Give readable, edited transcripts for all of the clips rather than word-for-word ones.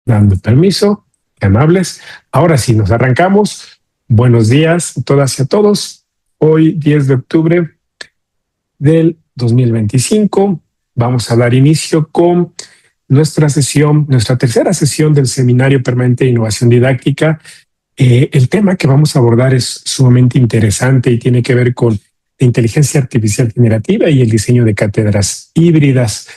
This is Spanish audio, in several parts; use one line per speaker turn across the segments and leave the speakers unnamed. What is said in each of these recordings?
dando permiso, qué amables. Ahora sí, nos arrancamos. Buenos días a todas y a todos. Hoy, 10 de octubre del 2025, vamos a dar inicio con nuestra tercera sesión del Seminario Permanente de Innovación Didáctica. El tema que vamos a abordar es sumamente interesante y tiene que ver con la inteligencia artificial generativa y el diseño de cátedras híbridas.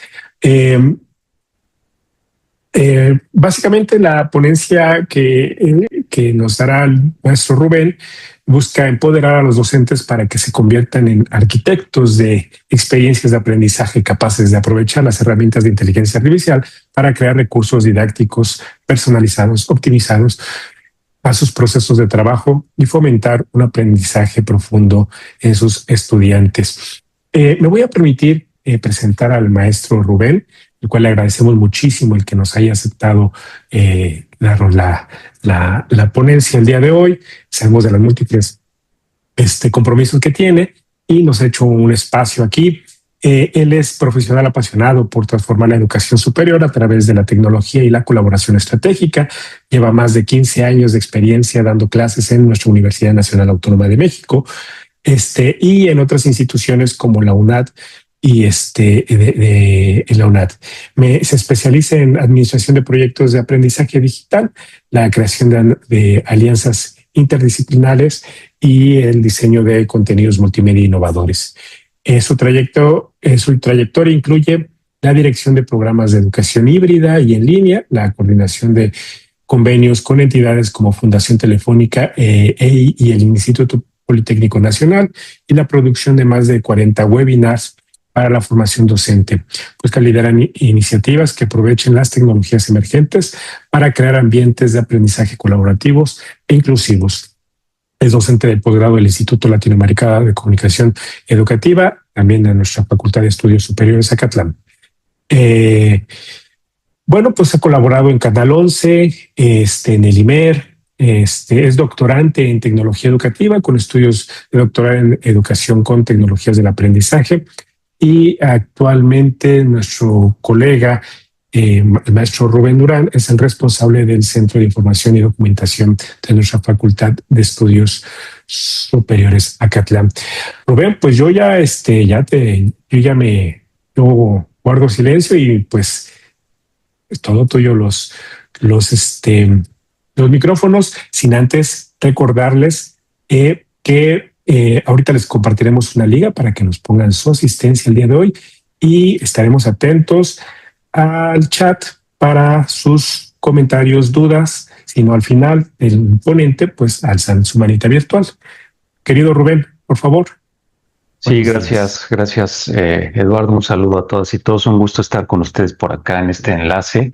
Básicamente la ponencia que nos dará el maestro Rubén busca empoderar a los docentes para que se conviertan en arquitectos de experiencias de aprendizaje capaces de aprovechar las herramientas de inteligencia artificial para crear recursos didácticos personalizados, optimizados a sus procesos de trabajo y fomentar un aprendizaje profundo en sus estudiantes. Me voy a permitir presentar al maestro Rubén, el cual le agradecemos muchísimo el que nos haya aceptado darnos la ponencia el día de hoy. Sabemos de los múltiples compromisos que tiene y nos ha hecho un espacio aquí. Él es profesional apasionado por transformar la educación superior a través de la tecnología y la colaboración estratégica. Lleva más de 15 años de experiencia dando clases en nuestra Universidad Nacional Autónoma de México y en otras instituciones como la UNAD y la UNAD. Se especializa en administración de proyectos de aprendizaje digital, la creación de alianzas interdisciplinares y el diseño de contenidos multimedia innovadores. Su trayectoria incluye la dirección de programas de educación híbrida y en línea, la coordinación de convenios con entidades como Fundación Telefónica y el Instituto Politécnico Nacional y la producción de más de 40 webinars para la formación docente, pues que lideran iniciativas que aprovechen las tecnologías emergentes para crear ambientes de aprendizaje colaborativos e inclusivos. Es docente del posgrado del Instituto Latinoamericano de Comunicación Educativa, también de nuestra Facultad de Estudios Superiores Acatlán. Pues ha colaborado en Canal 11, en el IMER, es doctorante en tecnología educativa con estudios de doctorado en educación con tecnologías del aprendizaje. Y actualmente nuestro colega, el maestro Rubén Durán, es el responsable del Centro de Información y Documentación de nuestra Facultad de Estudios Superiores Acatlán. Rubén, pues yo guardo silencio y pues es todo tuyo los micrófonos, sin antes recordarles que ahorita les compartiremos una liga para que nos pongan su asistencia el día de hoy y estaremos atentos al chat para sus comentarios, dudas, sino al final el ponente pues alzan su manita virtual. Querido Rubén, por favor.
Sí, gracias, Eduardo. Un saludo a todas y todos. Un gusto estar con ustedes por acá en este enlace.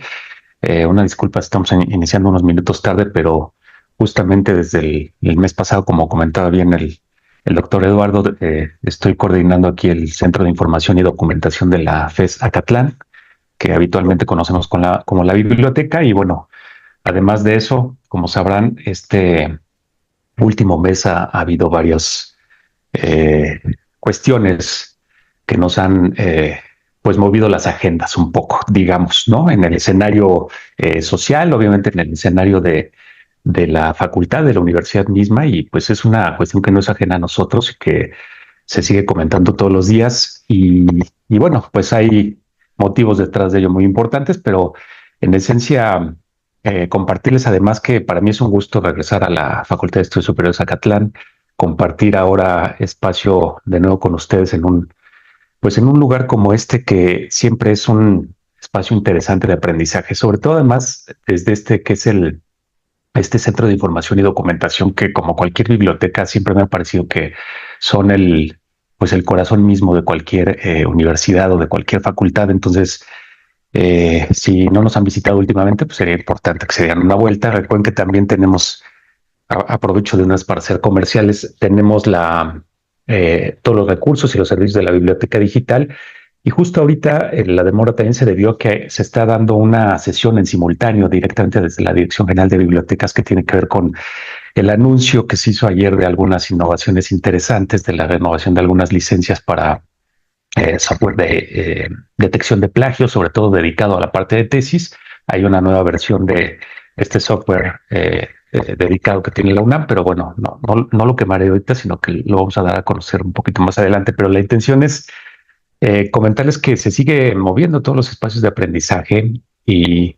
Una disculpa, estamos iniciando unos minutos tarde, pero justamente desde el mes pasado, como comentaba bien el doctor Eduardo, estoy coordinando aquí el Centro de Información y Documentación de la FES Acatlán, que habitualmente conocemos como la biblioteca. Y bueno, además de eso, como sabrán, este último mes ha habido varias cuestiones que nos han pues movido las agendas un poco, digamos, ¿no? En el escenario social, obviamente en el escenario de la facultad, de la universidad misma, y pues es una cuestión que no es ajena a nosotros y que se sigue comentando todos los días. Y bueno, pues hay motivos detrás de ello muy importantes, pero en esencia compartirles además que para mí es un gusto regresar a la Facultad de Estudios Superiores Acatlán, compartir ahora espacio de nuevo con ustedes en un lugar como este, que siempre es un espacio interesante de aprendizaje, sobre todo además desde que es este Centro de Información y Documentación, que como cualquier biblioteca siempre me ha parecido que son el corazón mismo de cualquier universidad o de cualquier facultad. Entonces, si no nos han visitado últimamente, pues sería importante que se dieran una vuelta. Recuerden que también tenemos, aprovecho de unas para ser comerciales, tenemos todos los recursos y los servicios de la biblioteca digital. Y justo ahorita la demora también se debió a que se está dando una sesión en simultáneo directamente desde la Dirección General de Bibliotecas, que tiene que ver con el anuncio que se hizo ayer de algunas innovaciones interesantes, de la renovación de algunas licencias para software de detección de plagio, sobre todo dedicado a la parte de tesis, hay una nueva versión de este software dedicado que tiene la UNAM, pero bueno, no lo quemaré ahorita, sino que lo vamos a dar a conocer un poquito más adelante. Pero la intención es comentarles que se sigue moviendo todos los espacios de aprendizaje y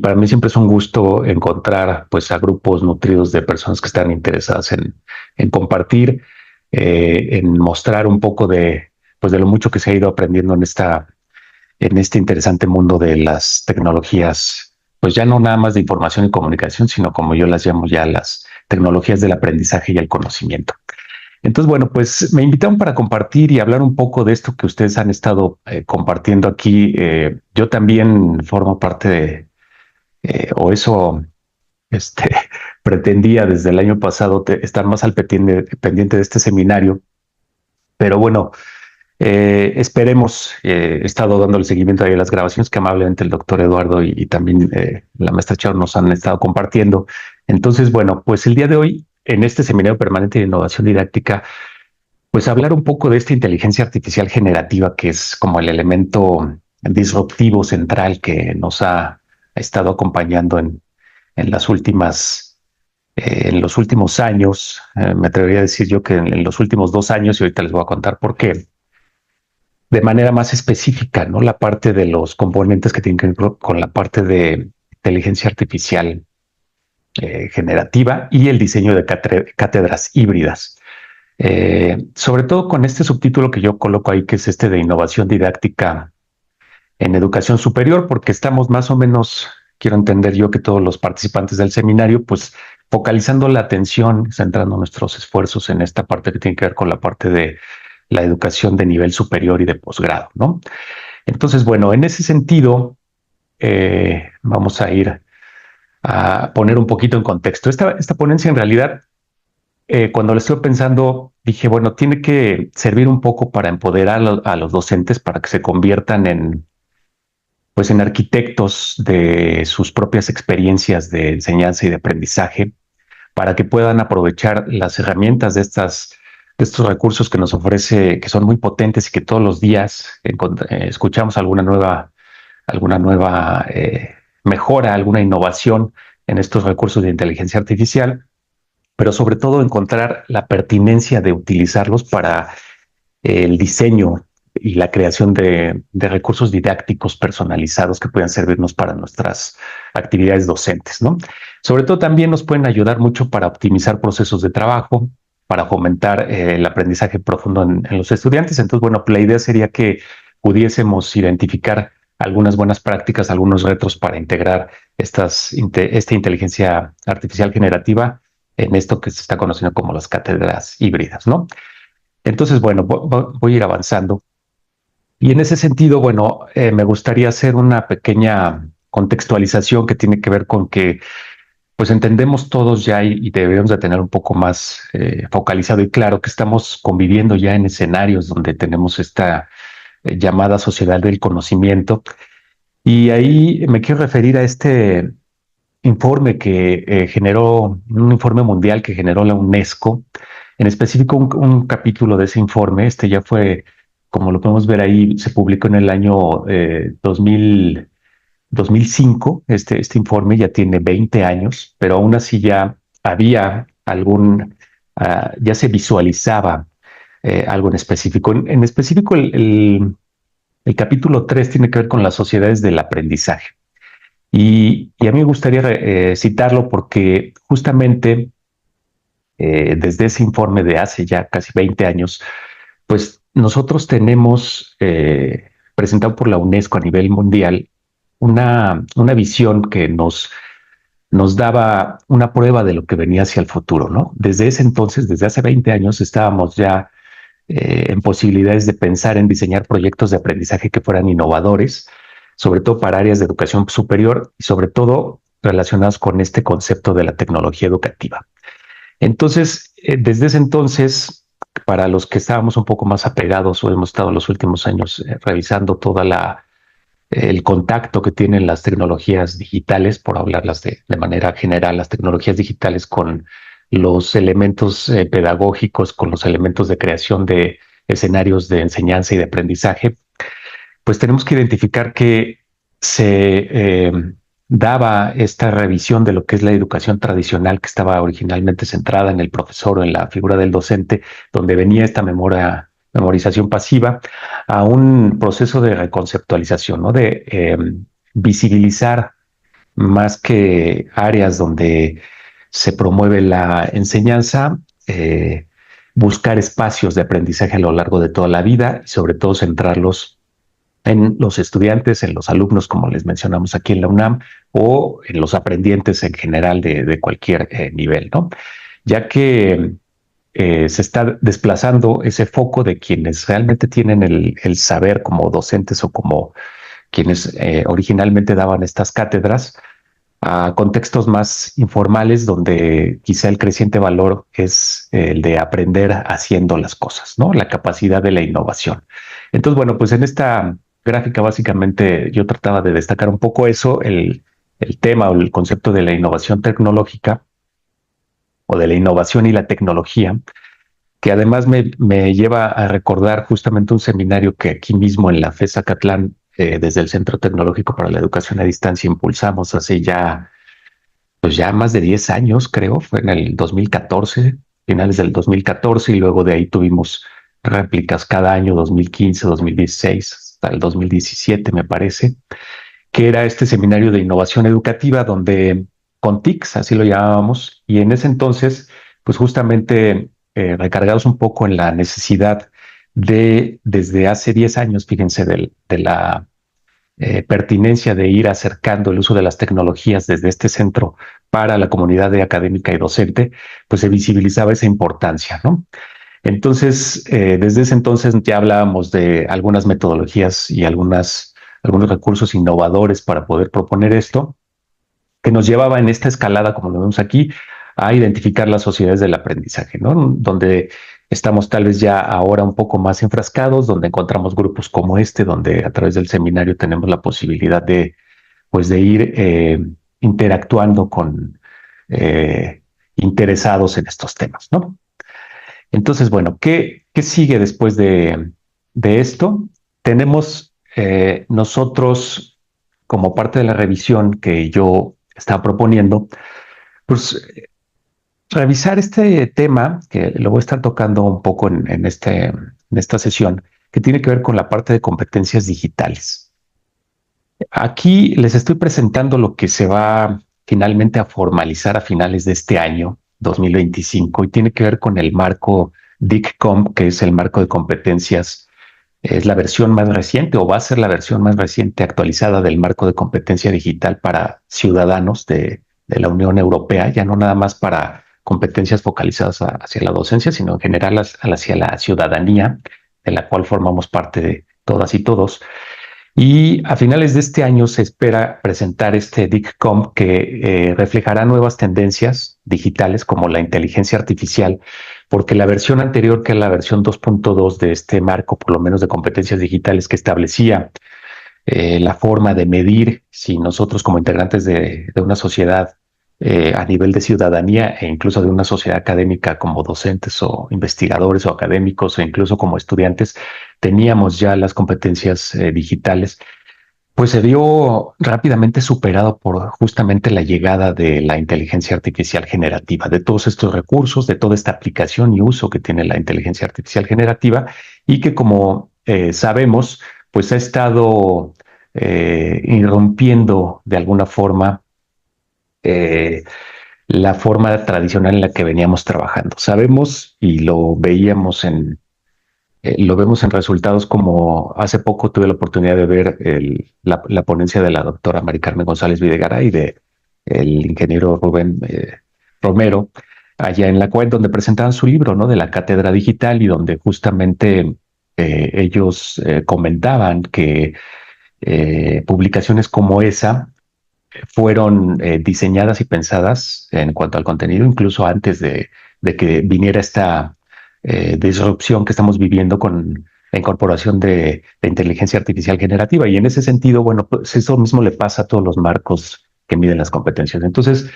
para mí siempre es un gusto encontrar pues a grupos nutridos de personas que están interesadas en compartir, en mostrar un poco de pues de lo mucho que se ha ido aprendiendo en este interesante mundo de las tecnologías, pues ya no nada más de información y comunicación, sino como yo las llamo ya las tecnologías del aprendizaje y el conocimiento. Entonces, bueno, pues me invitaron para compartir y hablar un poco de esto que ustedes han estado compartiendo aquí. Yo también formo parte de, o eso este, pretendía desde el año pasado estar más al pendiente de este seminario, pero bueno, esperemos, he estado dando el seguimiento ahí a las grabaciones que amablemente el doctor Eduardo y también la maestra Chao nos han estado compartiendo. Entonces, bueno, pues el día de hoy, en este seminario permanente de innovación didáctica, pues hablar un poco de esta inteligencia artificial generativa, que es como el elemento disruptivo central que nos ha estado acompañando en las últimas, en los últimos años. Me atrevería a decir yo que en los últimos 2 años, y ahorita les voy a contar por qué, de manera más específica, ¿no? La parte de los componentes que tienen que ver con la parte de inteligencia artificial generativa y el diseño de cátedras híbridas. Sobre todo con este subtítulo que yo coloco ahí, que es este de innovación didáctica en educación superior, porque estamos más o menos, quiero entender yo que todos los participantes del seminario, pues focalizando la atención, centrando nuestros esfuerzos en esta parte que tiene que ver con la parte de la educación de nivel superior y de posgrado, ¿no? Entonces, bueno, en ese sentido, vamos a ir a poner un poquito en contexto. Esta ponencia en realidad, cuando la estuve pensando, dije, bueno, tiene que servir un poco para empoderar a los docentes para que se conviertan pues en arquitectos de sus propias experiencias de enseñanza y de aprendizaje, para que puedan aprovechar las herramientas de estos recursos que nos ofrece, que son muy potentes y que todos los días escuchamos alguna nueva mejora, alguna innovación en estos recursos de inteligencia artificial, pero sobre todo encontrar la pertinencia de utilizarlos para el diseño y la creación de recursos didácticos personalizados que puedan servirnos para nuestras actividades docentes, ¿no? Sobre todo también nos pueden ayudar mucho para optimizar procesos de trabajo, para fomentar el aprendizaje profundo en los estudiantes. Entonces, bueno, la idea sería que pudiésemos identificar algunas buenas prácticas, algunos retos para integrar esta inteligencia artificial generativa en esto que se está conociendo como las cátedras híbridas, ¿no? Entonces, bueno, voy a ir avanzando. Y en ese sentido, bueno, me gustaría hacer una pequeña contextualización que tiene que ver con que, pues entendemos todos ya y debemos de tener un poco más focalizado y claro que estamos conviviendo ya en escenarios donde tenemos esta llamada sociedad del conocimiento. Y ahí me quiero referir a este informe que generó, un informe mundial que generó la UNESCO, en específico un capítulo de ese informe, este ya fue, como lo podemos ver ahí, se publicó en el año 2005, este informe ya tiene 20 años, pero aún así ya había ya se visualizaba algo en específico. En específico, el capítulo 3 tiene que ver con las sociedades del aprendizaje. Y a mí me gustaría citarlo porque justamente desde ese informe de hace ya casi 20 años, pues nosotros tenemos presentado por la UNESCO a nivel mundial una visión que nos daba una prueba de lo que venía hacia el futuro, ¿no? Desde ese entonces, desde hace 20 años, estábamos ya en posibilidades de pensar en diseñar proyectos de aprendizaje que fueran innovadores, sobre todo para áreas de educación superior y sobre todo relacionados con este concepto de la tecnología educativa. Entonces, desde ese entonces, para los que estábamos un poco más apegados o hemos estado los últimos años revisando el contacto que tienen las tecnologías digitales, por hablarlas de manera general, las tecnologías digitales con los elementos pedagógicos, con los elementos de creación de escenarios de enseñanza y de aprendizaje, pues tenemos que identificar que daba esta revisión de lo que es la educación tradicional que estaba originalmente centrada en el profesor o en la figura del docente, donde venía esta memorización pasiva, a un proceso de reconceptualización, ¿no? De visibilizar más que áreas donde se promueve la enseñanza, buscar espacios de aprendizaje a lo largo de toda la vida y sobre todo centrarlos en los estudiantes, en los alumnos, como les mencionamos aquí en la UNAM, o en los aprendientes en general de cualquier nivel, ¿no? Ya que se está desplazando ese foco de quienes realmente tienen el saber como docentes o como quienes originalmente daban estas cátedras, a contextos más informales donde quizá el creciente valor es el de aprender haciendo las cosas, ¿no? La capacidad de la innovación. Entonces, bueno, pues en esta gráfica básicamente yo trataba de destacar un poco eso, el tema o el concepto de la innovación tecnológica o de la innovación y la tecnología, que además me lleva a recordar justamente un seminario que aquí mismo en la FES Acatlán, desde el Centro Tecnológico para la Educación a Distancia, impulsamos hace ya, pues ya más de 10 años, creo, fue en el 2014, finales del 2014, y luego de ahí tuvimos réplicas cada año, 2015, 2016, hasta el 2017, me parece, que era este seminario de innovación educativa donde con TICS, así lo llamábamos, y en ese entonces, pues justamente recargados un poco en la necesidad de, desde hace 10 años, fíjense, de la pertinencia de ir acercando el uso de las tecnologías desde este centro para la comunidad de académica y docente, pues se visibilizaba esa importancia, ¿no? Entonces, desde ese entonces ya hablábamos de algunas metodologías y algunos recursos innovadores para poder proponer esto, que nos llevaba en esta escalada, como lo vemos aquí, a identificar las sociedades del aprendizaje, ¿no? Donde estamos tal vez ya ahora un poco más enfrascados, donde encontramos grupos como este, donde a través del seminario tenemos la posibilidad de, pues, de ir interactuando con interesados en estos temas, ¿no? Entonces, bueno, ¿qué sigue después de esto? Tenemos nosotros, como parte de la revisión que yo estaba proponiendo, pues revisar este tema, que lo voy a estar tocando un poco en esta sesión, que tiene que ver con la parte de competencias digitales. Aquí les estoy presentando lo que se va finalmente a formalizar a finales de este año, 2025, y tiene que ver con el marco DICCOM, que es el marco de competencias, es la versión más reciente o va a ser la versión más reciente actualizada del marco de competencia digital para ciudadanos de la Unión Europea, ya no nada más para competencias focalizadas hacia la docencia, sino en general hacia la ciudadanía, de la cual formamos parte de todas y todos. Y a finales de este año se espera presentar este DICCOM que reflejará nuevas tendencias digitales como la inteligencia artificial, porque la versión anterior, que es la versión 2.2 de este marco, por lo menos de competencias digitales, que establecía la forma de medir si nosotros como integrantes de una sociedad a nivel de ciudadanía e incluso de una sociedad académica como docentes o investigadores o académicos o incluso como estudiantes, teníamos ya las competencias digitales, pues se vio rápidamente superado por justamente la llegada de la inteligencia artificial generativa, de todos estos recursos, de toda esta aplicación y uso que tiene la inteligencia artificial generativa y que como sabemos, pues ha estado irrumpiendo de alguna forma eh, la forma tradicional en la que veníamos trabajando. Sabemos y lo vemos en resultados como hace poco tuve la oportunidad de ver la ponencia de la doctora Mari Carmen González Videgaray y de el ingeniero Rubén Romero, allá en la cual donde presentaban su libro, ¿no? De la cátedra digital y donde justamente ellos comentaban que publicaciones como esa fueron diseñadas y pensadas en cuanto al contenido, incluso antes de que viniera esta disrupción que estamos viviendo con la incorporación de inteligencia artificial generativa. Y en ese sentido, bueno, pues eso mismo le pasa a todos los marcos que miden las competencias. Entonces,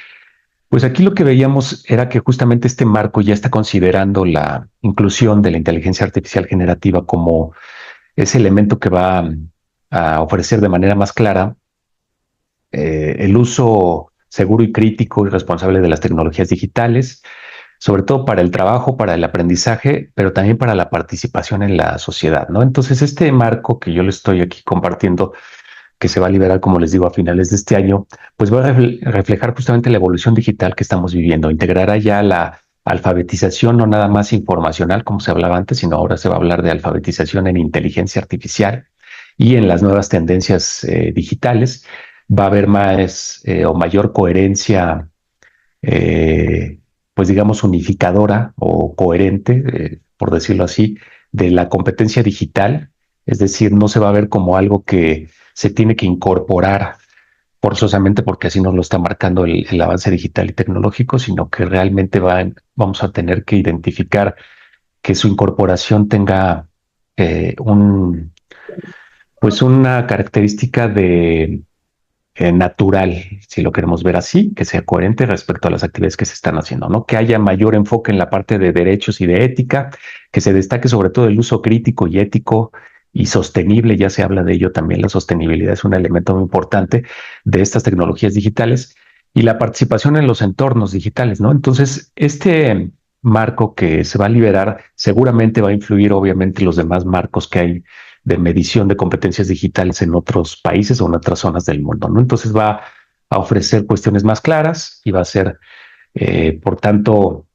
pues aquí lo que veíamos era que justamente este marco ya está considerando la inclusión de la inteligencia artificial generativa como ese elemento que va a ofrecer de manera más clara el uso seguro y crítico y responsable de las tecnologías digitales, sobre todo para el trabajo, para el aprendizaje, pero también para la participación en la sociedad, ¿no? Entonces, este marco que yo le estoy aquí compartiendo, que se va a liberar, como les digo, a finales de este año, pues va a reflejar justamente la evolución digital que estamos viviendo. Integrará ya la alfabetización, no nada más informacional, como se hablaba antes, sino ahora se va a hablar de alfabetización en inteligencia artificial y en las nuevas tendencias digitales. Va a haber más o mayor coherencia, eh, pues digamos, unificadora o coherente, por decirlo así, de la competencia digital. Es decir, no se va a ver como algo que se tiene que incorporar forzosamente porque así nos lo está marcando el avance digital y tecnológico, sino que realmente vamos a tener que identificar que su incorporación tenga un, pues una característica de natural, si lo queremos ver así, que sea coherente respecto a las actividades que se están haciendo, ¿no? Que haya mayor enfoque en la parte de derechos y de ética, que se destaque sobre todo el uso crítico y ético y sostenible, ya se habla de ello también, la sostenibilidad es un elemento muy importante de estas tecnologías digitales y la participación en los entornos digitales, ¿no? Entonces, este marco que se va a liberar seguramente va a influir obviamente los demás marcos que hay de medición de competencias digitales en otros países o en otras zonas del mundo, ¿no? Entonces va a ofrecer cuestiones más claras y va a ser, por tanto,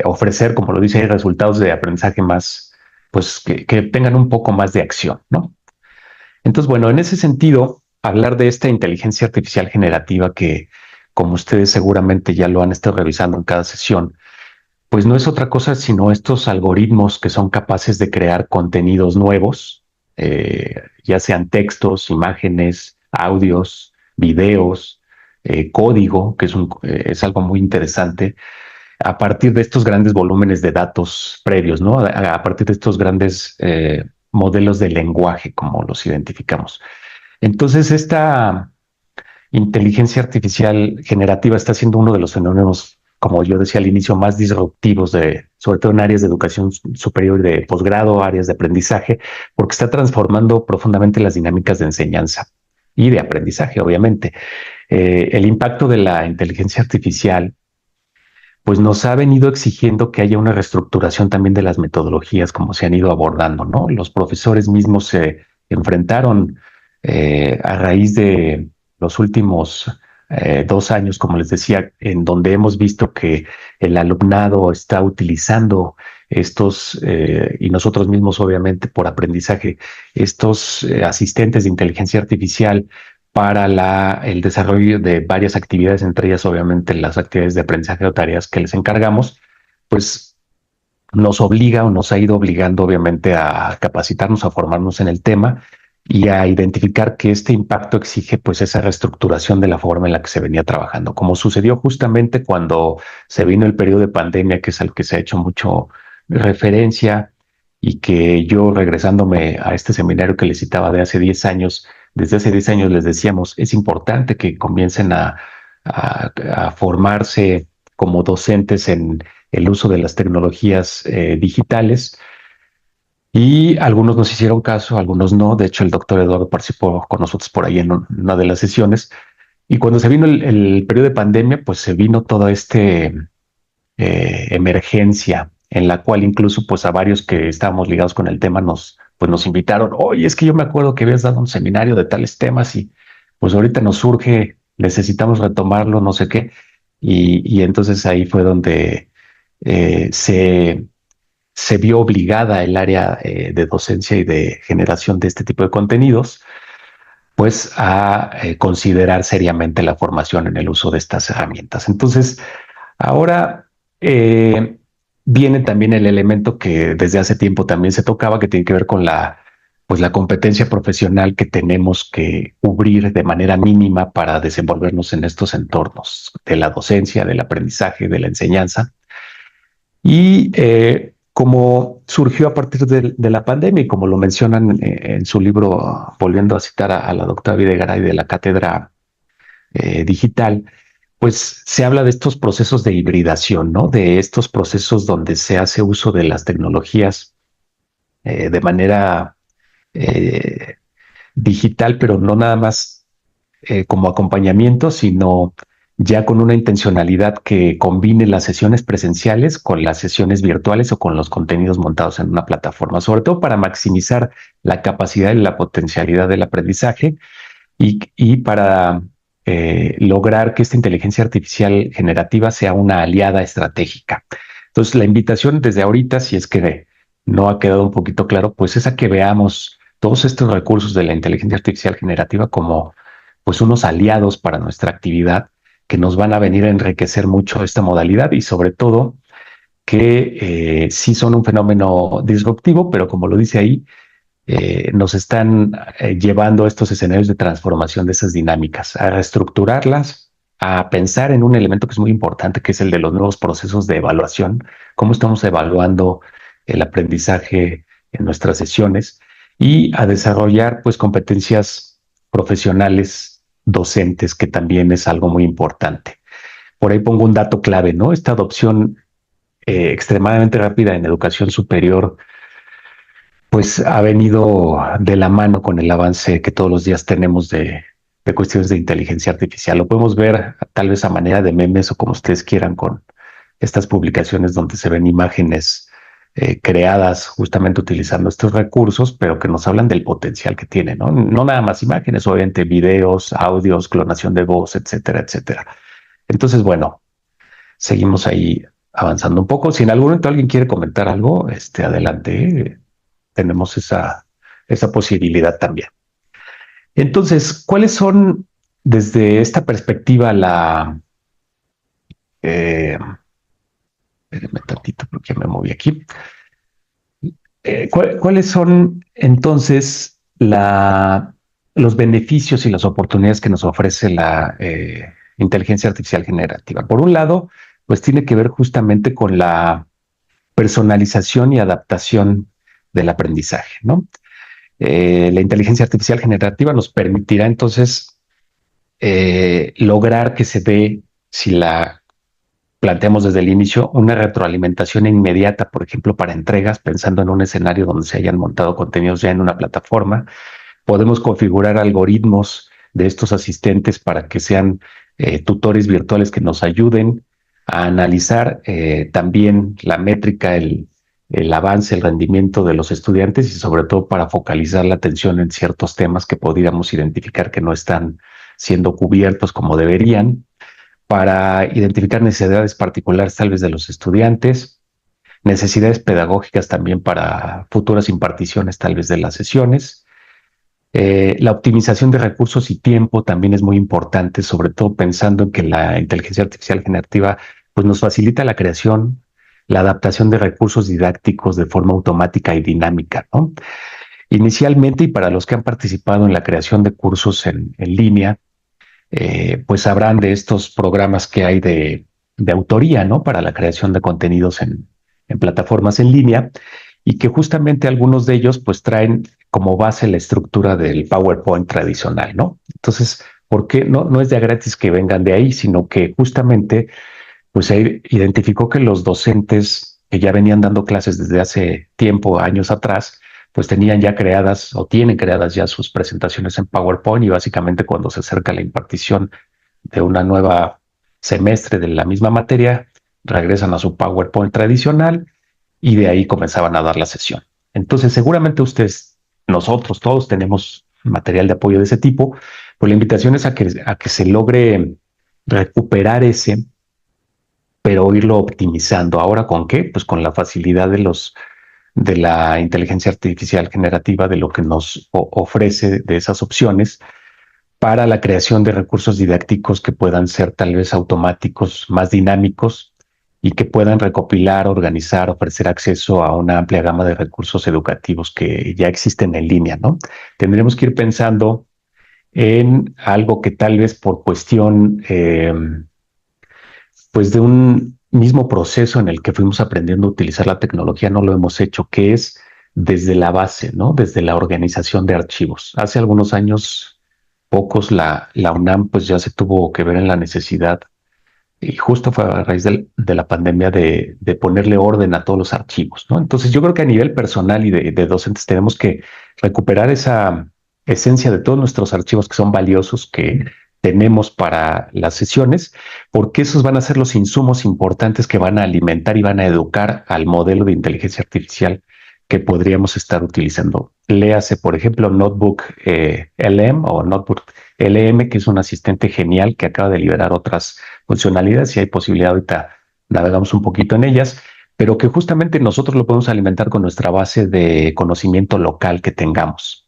ofrecer, como lo dice, resultados de aprendizaje más, pues que tengan un poco más de acción, ¿no? Entonces, bueno, en ese sentido, hablar de esta inteligencia artificial generativa que, como ustedes seguramente ya lo han estado revisando en cada sesión, pues no es otra cosa sino estos algoritmos que son capaces de crear contenidos nuevos, ya sean textos, imágenes, audios, videos, código, que es algo muy interesante, a partir de estos grandes volúmenes de datos previos, ¿no? A partir de estos grandes modelos de lenguaje, como los identificamos. Entonces, esta inteligencia artificial generativa está siendo uno de los fenómenos, como yo decía al inicio, más disruptivos, sobre todo en áreas de educación superior y de posgrado, áreas de aprendizaje, porque está transformando profundamente las dinámicas de enseñanza y de aprendizaje, obviamente. El impacto de la inteligencia artificial pues nos ha venido exigiendo que haya una reestructuración también de las metodologías, como se han ido abordando, ¿no? Los profesores mismos se enfrentaron a raíz de los últimos 2 años, como les decía, en donde hemos visto que el alumnado está utilizando estos, y nosotros mismos obviamente por aprendizaje, estos asistentes de inteligencia artificial para el desarrollo de varias actividades, entre ellas obviamente las actividades de aprendizaje o tareas que les encargamos, pues nos obliga o nos ha ido obligando obviamente a capacitarnos, a formarnos en el tema y a identificar que este impacto exige pues esa reestructuración de la forma en la que se venía trabajando, como sucedió justamente cuando se vino el periodo de pandemia, que es al que se ha hecho mucho referencia y que yo regresándome a este seminario que les citaba de hace 10 años, desde hace 10 años les decíamos, es importante que comiencen a formarse como docentes en el uso de las tecnologías digitales y algunos nos hicieron caso, algunos no. De hecho, el doctor Eduardo participó con nosotros por ahí en una de las sesiones. Y cuando se vino el periodo de pandemia, pues se vino toda esta emergencia en la cual incluso pues a varios que estábamos ligados con el tema pues nos invitaron. Oye, es que yo me acuerdo que habías dado un seminario de tales temas y pues ahorita nos surge, necesitamos retomarlo, no sé qué. Y entonces ahí fue donde se vio obligada el área de docencia y de generación de este tipo de contenidos, pues a considerar seriamente la formación en el uso de estas herramientas. Entonces, ahora viene también el elemento que desde hace tiempo también se tocaba, que tiene que ver con pues la competencia profesional que tenemos que cubrir de manera mínima para desenvolvernos en estos entornos de la docencia, del aprendizaje, de la enseñanza. Y como surgió a partir de la pandemia y como lo mencionan en su libro, volviendo a citar a la doctora Videgaray de la cátedra digital, pues se habla de estos procesos de hibridación, ¿no? De estos procesos donde se hace uso de las tecnologías de manera digital, pero no nada más como acompañamiento, sino ya con una intencionalidad que combine las sesiones presenciales con las sesiones virtuales o con los contenidos montados en una plataforma, sobre todo para maximizar la capacidad y la potencialidad del aprendizaje y para lograr que esta inteligencia artificial generativa sea una aliada estratégica. Entonces, la invitación desde ahorita, si es que no ha quedado un poquito claro, pues es a que veamos todos estos recursos de la inteligencia artificial generativa como pues unos aliados para nuestra actividad que nos van a venir a enriquecer mucho esta modalidad y sobre todo que sí son un fenómeno disruptivo, pero como lo dice ahí, nos están llevando a estos escenarios de transformación de esas dinámicas, a reestructurarlas, a pensar en un elemento que es muy importante, que es el de los nuevos procesos de evaluación, cómo estamos evaluando el aprendizaje en nuestras sesiones y a desarrollar pues competencias profesionales docentes, que también es algo muy importante. Por ahí pongo un dato clave, ¿no? Esta adopción extremadamente rápida en educación superior pues ha venido de la mano con el avance que todos los días tenemos de cuestiones de inteligencia artificial. Lo podemos ver tal vez a manera de memes o como ustedes quieran con estas publicaciones donde se ven imágenes creadas justamente utilizando estos recursos, pero que nos hablan del potencial que tiene, ¿no? No nada más imágenes, obviamente videos, audios, clonación de voz, etcétera, etcétera. Entonces, bueno, seguimos ahí avanzando un poco. Si en algún momento alguien quiere comentar algo, adelante. Tenemos esa posibilidad también. Entonces, ¿cuáles son desde esta perspectiva espérenme tantito porque me moví aquí. ¿Cuáles son entonces los beneficios y las oportunidades que nos ofrece la inteligencia artificial generativa? Por un lado, pues tiene que ver justamente con la personalización y adaptación del aprendizaje, ¿no? La inteligencia artificial generativa nos permitirá entonces lograr que se dé, si la planteamos desde el inicio, una retroalimentación inmediata, por ejemplo, para entregas, pensando en un escenario donde se hayan montado contenidos ya en una plataforma. Podemos configurar algoritmos de estos asistentes para que sean tutores virtuales que nos ayuden a analizar también la métrica, el avance, el rendimiento de los estudiantes y sobre todo para focalizar la atención en ciertos temas que podríamos identificar que no están siendo cubiertos como deberían, para identificar necesidades particulares tal vez de los estudiantes, necesidades pedagógicas también para futuras imparticiones tal vez de las sesiones. La optimización de recursos y tiempo también es muy importante, sobre todo pensando en que la inteligencia artificial generativa pues nos facilita la creación, la adaptación de recursos didácticos de forma automática y dinámica, ¿no? Inicialmente, y para los que han participado en la creación de cursos en línea, pues sabrán de estos programas que hay de autoría, ¿no? Para la creación de contenidos en plataformas en línea y que justamente algunos de ellos pues traen como base la estructura del PowerPoint tradicional, ¿no? Entonces, ¿por qué no es de gratis que vengan de ahí, sino que justamente pues se identificó que los docentes que ya venían dando clases desde hace tiempo, años atrás, pues tenían ya creadas o tienen creadas ya sus presentaciones en PowerPoint y básicamente cuando se acerca la impartición de una nueva semestre de la misma materia, regresan a su PowerPoint tradicional y de ahí comenzaban a dar la sesión. Entonces, seguramente ustedes, nosotros todos tenemos material de apoyo de ese tipo, pues la invitación es a que se logre recuperar ese, pero irlo optimizando. ¿Ahora con qué? Pues con la facilidad de la inteligencia artificial generativa, de lo que nos ofrece de esas opciones para la creación de recursos didácticos que puedan ser tal vez automáticos, más dinámicos y que puedan recopilar, organizar, ofrecer acceso a una amplia gama de recursos educativos que ya existen en línea, ¿no? Tendremos que ir pensando en algo que tal vez por cuestión pues de un mismo proceso en el que fuimos aprendiendo a utilizar la tecnología, no lo hemos hecho, que es desde la base, ¿no? Desde la organización de archivos. Hace algunos años, pocos, la UNAM pues ya se tuvo que ver en la necesidad, y justo fue a raíz de la pandemia, de ponerle orden a todos los archivos, ¿no? Entonces yo creo que a nivel personal y de docentes tenemos que recuperar esa esencia de todos nuestros archivos que son valiosos, que tenemos para las sesiones, porque esos van a ser los insumos importantes que van a alimentar y van a educar al modelo de inteligencia artificial que podríamos estar utilizando. Léase, por ejemplo, Notebook LM o Notebook LM, que es un asistente genial que acaba de liberar otras funcionalidades y hay posibilidad ahorita navegamos un poquito en ellas, pero que justamente nosotros lo podemos alimentar con nuestra base de conocimiento local que tengamos.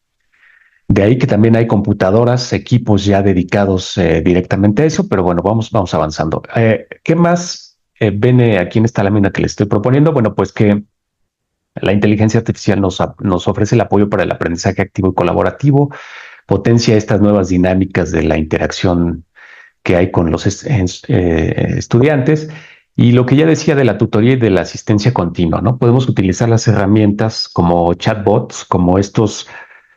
De ahí que también hay computadoras, equipos ya dedicados directamente a eso, pero bueno, vamos avanzando. ¿Qué más viene aquí en esta lámina que les estoy proponiendo? Bueno, pues que la inteligencia artificial nos ofrece el apoyo para el aprendizaje activo y colaborativo, potencia estas nuevas dinámicas de la interacción que hay con los estudiantes y lo que ya decía de la tutoría y de la asistencia continua, ¿no? Podemos utilizar las herramientas como chatbots, como estos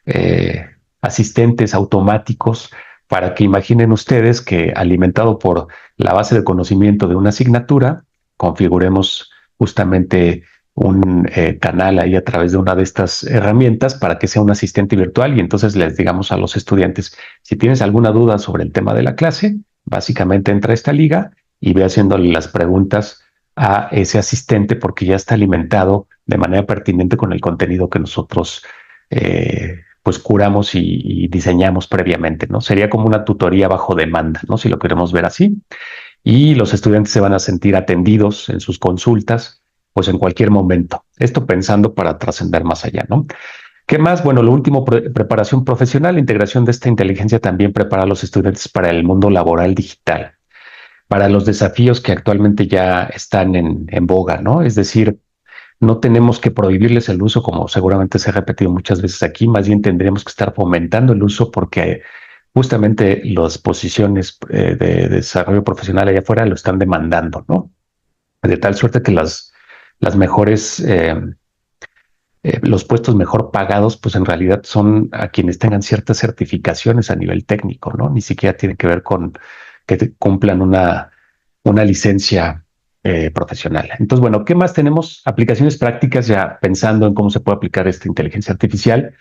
eh, asistentes automáticos para que imaginen ustedes que alimentado por la base de conocimiento de una asignatura, configuremos justamente un canal ahí a través de una de estas herramientas para que sea un asistente virtual y entonces les digamos a los estudiantes, si tienes alguna duda sobre el tema de la clase, básicamente entra a esta liga y ve haciéndole las preguntas a ese asistente porque ya está alimentado de manera pertinente con el contenido que nosotros pues curamos y diseñamos previamente, ¿no? Sería como una tutoría bajo demanda, ¿no? Si lo queremos ver así. Y los estudiantes se van a sentir atendidos en sus consultas, pues en cualquier momento. Esto pensando para trascender más allá, ¿no? ¿Qué más? Bueno, lo último, preparación profesional, la integración de esta inteligencia también prepara a los estudiantes para el mundo laboral digital, para los desafíos que actualmente ya están en boga, ¿no? Es decir, no tenemos que prohibirles el uso, como seguramente se ha repetido muchas veces aquí, más bien tendríamos que estar fomentando el uso porque justamente las posiciones de desarrollo profesional allá afuera lo están demandando, ¿no? De tal suerte que las mejores, los puestos mejor pagados, pues en realidad son a quienes tengan ciertas certificaciones a nivel técnico, ¿no? Ni siquiera tiene que ver con que cumplan una licencia profesional. Entonces, bueno, ¿qué más tenemos? Aplicaciones prácticas, ya pensando en cómo se puede aplicar esta inteligencia artificial.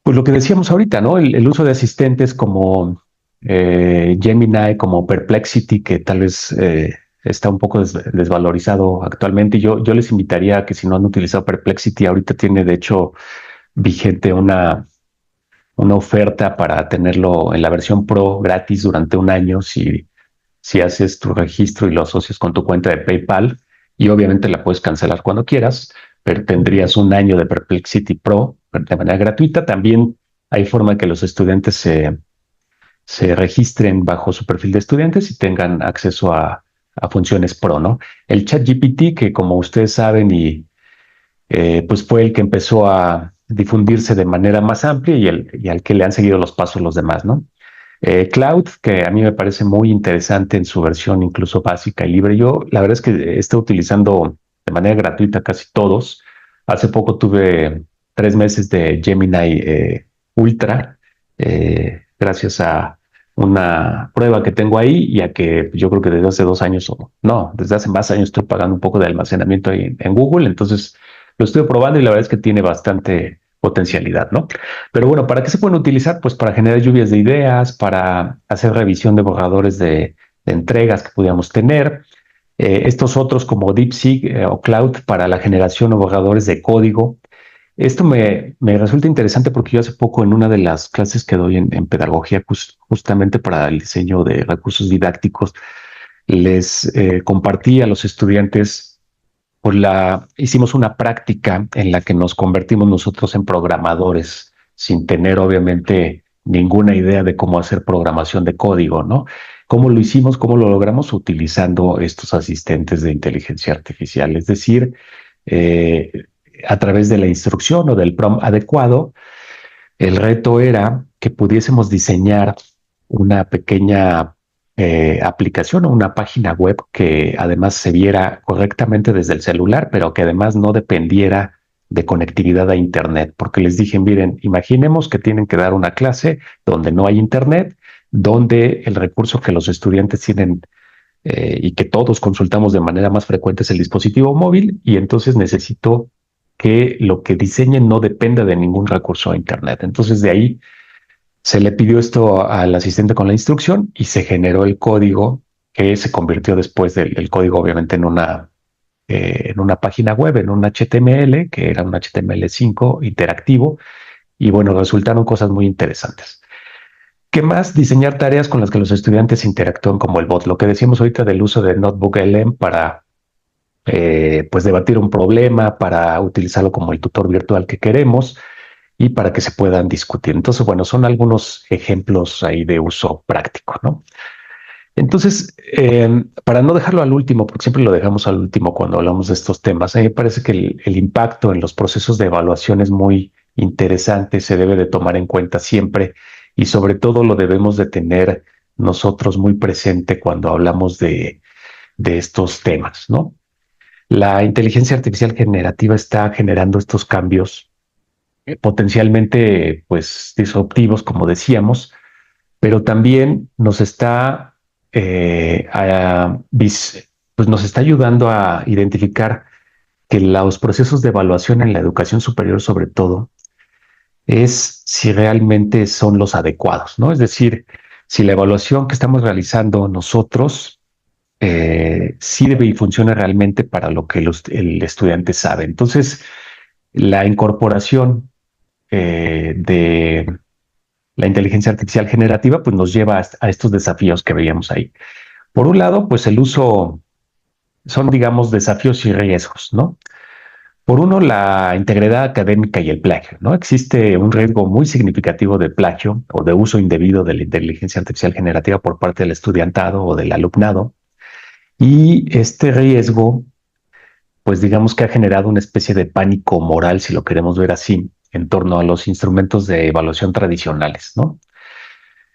Pues lo que decíamos ahorita, ¿no? El uso de asistentes como Gemini, como Perplexity, que tal vez está un poco desvalorizado actualmente. Yo les invitaría a que si no han utilizado Perplexity, ahorita tiene de hecho vigente una oferta para tenerlo en la versión Pro gratis durante un año si haces tu registro y lo asocias con tu cuenta de PayPal y obviamente la puedes cancelar cuando quieras, pero tendrías un año de Perplexity Pro de manera gratuita. También hay forma de que los estudiantes se registren bajo su perfil de estudiantes y tengan acceso a funciones Pro, ¿no? El ChatGPT, que como ustedes saben y pues fue el que empezó a difundirse de manera más amplia y al que le han seguido los pasos los demás, ¿no? Cloud, que a mí me parece muy interesante en su versión incluso básica y libre. Yo la verdad es que estoy utilizando de manera gratuita casi todos. Hace poco tuve 3 meses de Gemini Ultra, gracias a una prueba que tengo ahí y a que yo creo que desde hace 2 años o no, desde hace más años estoy pagando un poco de almacenamiento ahí en Google. Entonces lo estoy probando y la verdad es que tiene bastante potencialidad, ¿no? Pero bueno, ¿para qué se pueden utilizar? Pues para generar lluvias de ideas, para hacer revisión de borradores de entregas que pudiéramos tener. Estos otros como DeepSeek o Cloud para la generación de borradores de código. Esto me resulta interesante porque yo hace poco en una de las clases que doy en pedagogía justamente para el diseño de recursos didácticos, les compartí a los estudiantes pues hicimos una práctica en la que nos convertimos nosotros en programadores sin tener obviamente ninguna idea de cómo hacer programación de código, ¿no? ¿Cómo lo hicimos? ¿Cómo lo logramos? Utilizando estos asistentes de inteligencia artificial, es decir, eh, a través de la instrucción o del prompt adecuado, el reto era que pudiésemos diseñar una pequeña aplicación o una página web que además se viera correctamente desde el celular, pero que además no dependiera de conectividad a Internet. Porque les dije, miren, imaginemos que tienen que dar una clase donde no hay Internet, donde el recurso que los estudiantes tienen y que todos consultamos de manera más frecuente es el dispositivo móvil, y entonces necesito que lo que diseñen no dependa de ningún recurso de Internet. Entonces de ahí se le pidió esto al asistente con la instrucción y se generó el código que se convirtió después del código obviamente en una página web, en un HTML, que era un HTML5 interactivo, y bueno, resultaron cosas muy interesantes. ¿Qué más? Diseñar tareas con las que los estudiantes interactúan como el bot. Lo que decíamos ahorita del uso de Notebook LM para pues debatir un problema, para utilizarlo como el tutor virtual que queremos y para que se puedan discutir. Entonces, bueno, son algunos ejemplos ahí de uso práctico, ¿no? Entonces, para no dejarlo al último, porque siempre lo dejamos al último cuando hablamos de estos temas, a mí me parece que el impacto en los procesos de evaluación es muy interesante, se debe de tomar en cuenta siempre y sobre todo lo debemos de tener nosotros muy presente cuando hablamos de estos temas, ¿no? La inteligencia artificial generativa está generando estos cambios potencialmente, pues, disruptivos, como decíamos, pero también nos está, pues nos está ayudando a identificar que los procesos de evaluación en la educación superior, sobre todo, es si realmente son los adecuados, ¿no? Es decir, si la evaluación que estamos realizando nosotros sirve y funciona realmente para lo que el estudiante sabe. Entonces, la incorporación de la inteligencia artificial generativa, pues nos lleva a estos desafíos que veíamos ahí. Por un lado, pues el uso son, digamos, desafíos y riesgos, ¿no? Por uno, la integridad académica y el plagio, ¿no? Existe un riesgo muy significativo de plagio o de uso indebido de la inteligencia artificial generativa por parte del estudiantado o del alumnado. Y este riesgo, pues digamos que ha generado una especie de pánico moral, si lo queremos ver así, en torno a los instrumentos de evaluación tradicionales, ¿no?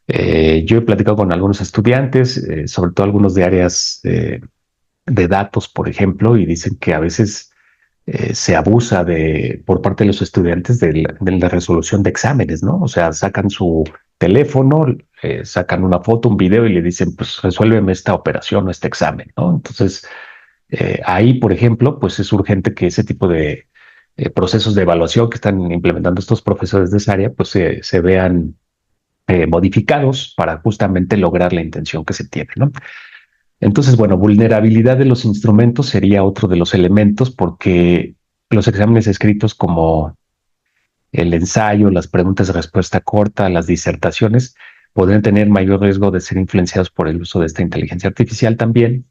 Yo he platicado con algunos estudiantes, sobre todo algunos de áreas de datos, por ejemplo, y dicen que a veces se abusa por parte de los estudiantes de la resolución de exámenes, ¿no? O sea, sacan su teléfono, sacan una foto, un video y le dicen, pues resuélveme esta operación o este examen, ¿no? Entonces, ahí, por ejemplo, pues es urgente que ese tipo de procesos de evaluación que están implementando estos profesores de esa área, pues se vean modificados para justamente lograr la intención que se tiene, ¿no? Entonces, bueno, vulnerabilidad de los instrumentos sería otro de los elementos porque los exámenes escritos como el ensayo, las preguntas de respuesta corta, las disertaciones, podrían tener mayor riesgo de ser influenciados por el uso de esta inteligencia artificial también,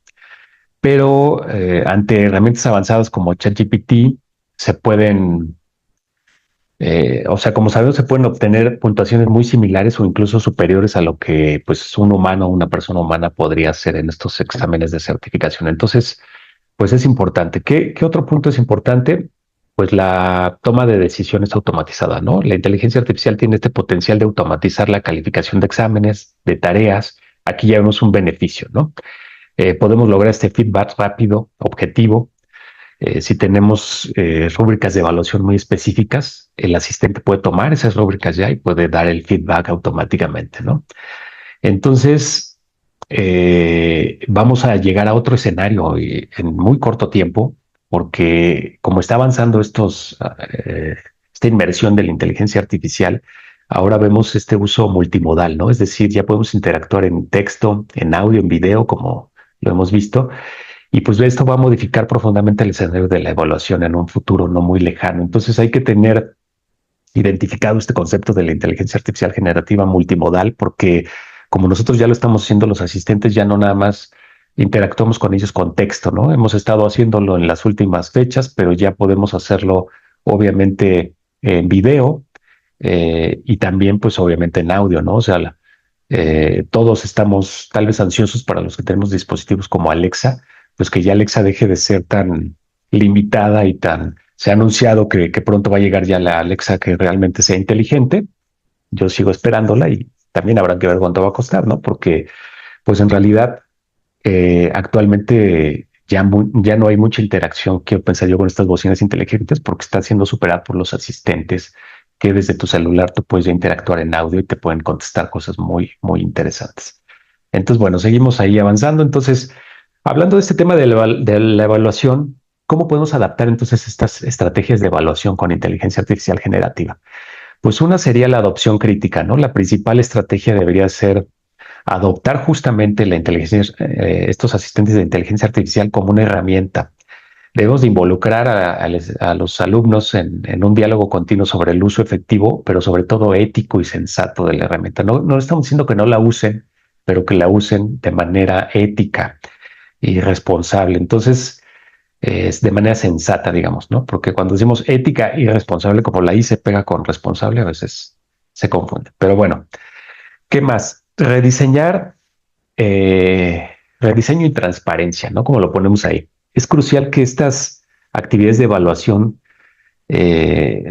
pero ante herramientas avanzadas como ChatGPT se pueden o sea, como sabemos, se pueden obtener puntuaciones muy similares o incluso superiores a lo que pues un humano, una persona humana podría hacer en estos exámenes de certificación. Entonces, pues es importante. ¿Qué otro punto es importante? Pues la toma de decisiones automatizada, ¿no? La inteligencia artificial tiene este potencial de automatizar la calificación de exámenes, de tareas. Aquí ya vemos un beneficio, ¿no? Podemos lograr este feedback rápido, objetivo, si tenemos rúbricas de evaluación muy específicas, el asistente puede tomar esas rúbricas ya y puede dar el feedback automáticamente, ¿no? Entonces, vamos a llegar a otro escenario en muy corto tiempo, porque como está avanzando esta inmersión de la inteligencia artificial, ahora vemos este uso multimodal, ¿no? Es decir, ya podemos interactuar en texto, en audio, en video, como lo hemos visto, y pues esto va a modificar profundamente el escenario de la evaluación en un futuro no muy lejano. Entonces hay que tener identificado este concepto de la inteligencia artificial generativa multimodal, porque como nosotros ya lo estamos haciendo los asistentes, ya no nada más interactuamos con ellos con texto, ¿no? Hemos estado haciéndolo en las últimas fechas, pero ya podemos hacerlo obviamente en video y también pues obviamente en audio, ¿no? O sea, todos estamos tal vez ansiosos para los que tenemos dispositivos como Alexa, pues que ya Alexa deje de ser tan limitada y tan... Se ha anunciado que pronto va a llegar ya la Alexa que realmente sea inteligente. Yo sigo esperándola y también habrá que ver cuánto va a costar, ¿no? Porque pues en realidad actualmente ya no hay mucha interacción, quiero pensar yo, con estas bocinas inteligentes porque está siendo superada por los asistentes que desde tu celular tú puedes ya interactuar en audio y te pueden contestar cosas muy, muy interesantes. Entonces, bueno, seguimos ahí avanzando. Entonces, hablando de este tema de la evaluación, ¿Cómo podemos adaptar entonces estas estrategias de evaluación con inteligencia artificial generativa? Pues una sería la adopción crítica, ¿no? La principal estrategia debería ser adoptar justamente la inteligencia, estos asistentes de inteligencia artificial como una herramienta. Debemos de involucrar a los alumnos en un diálogo continuo sobre el uso efectivo, pero sobre todo ético y sensato de la herramienta. No estamos diciendo que no la usen, pero que la usen de manera ética y responsable. Entonces, es de manera sensata, digamos, ¿no? Porque cuando decimos ética y responsable, como la I se pega con responsable, a veces se confunde. Pero bueno, ¿qué más? Rediseño y transparencia, ¿no? Como lo ponemos ahí. Es crucial que estas actividades de evaluación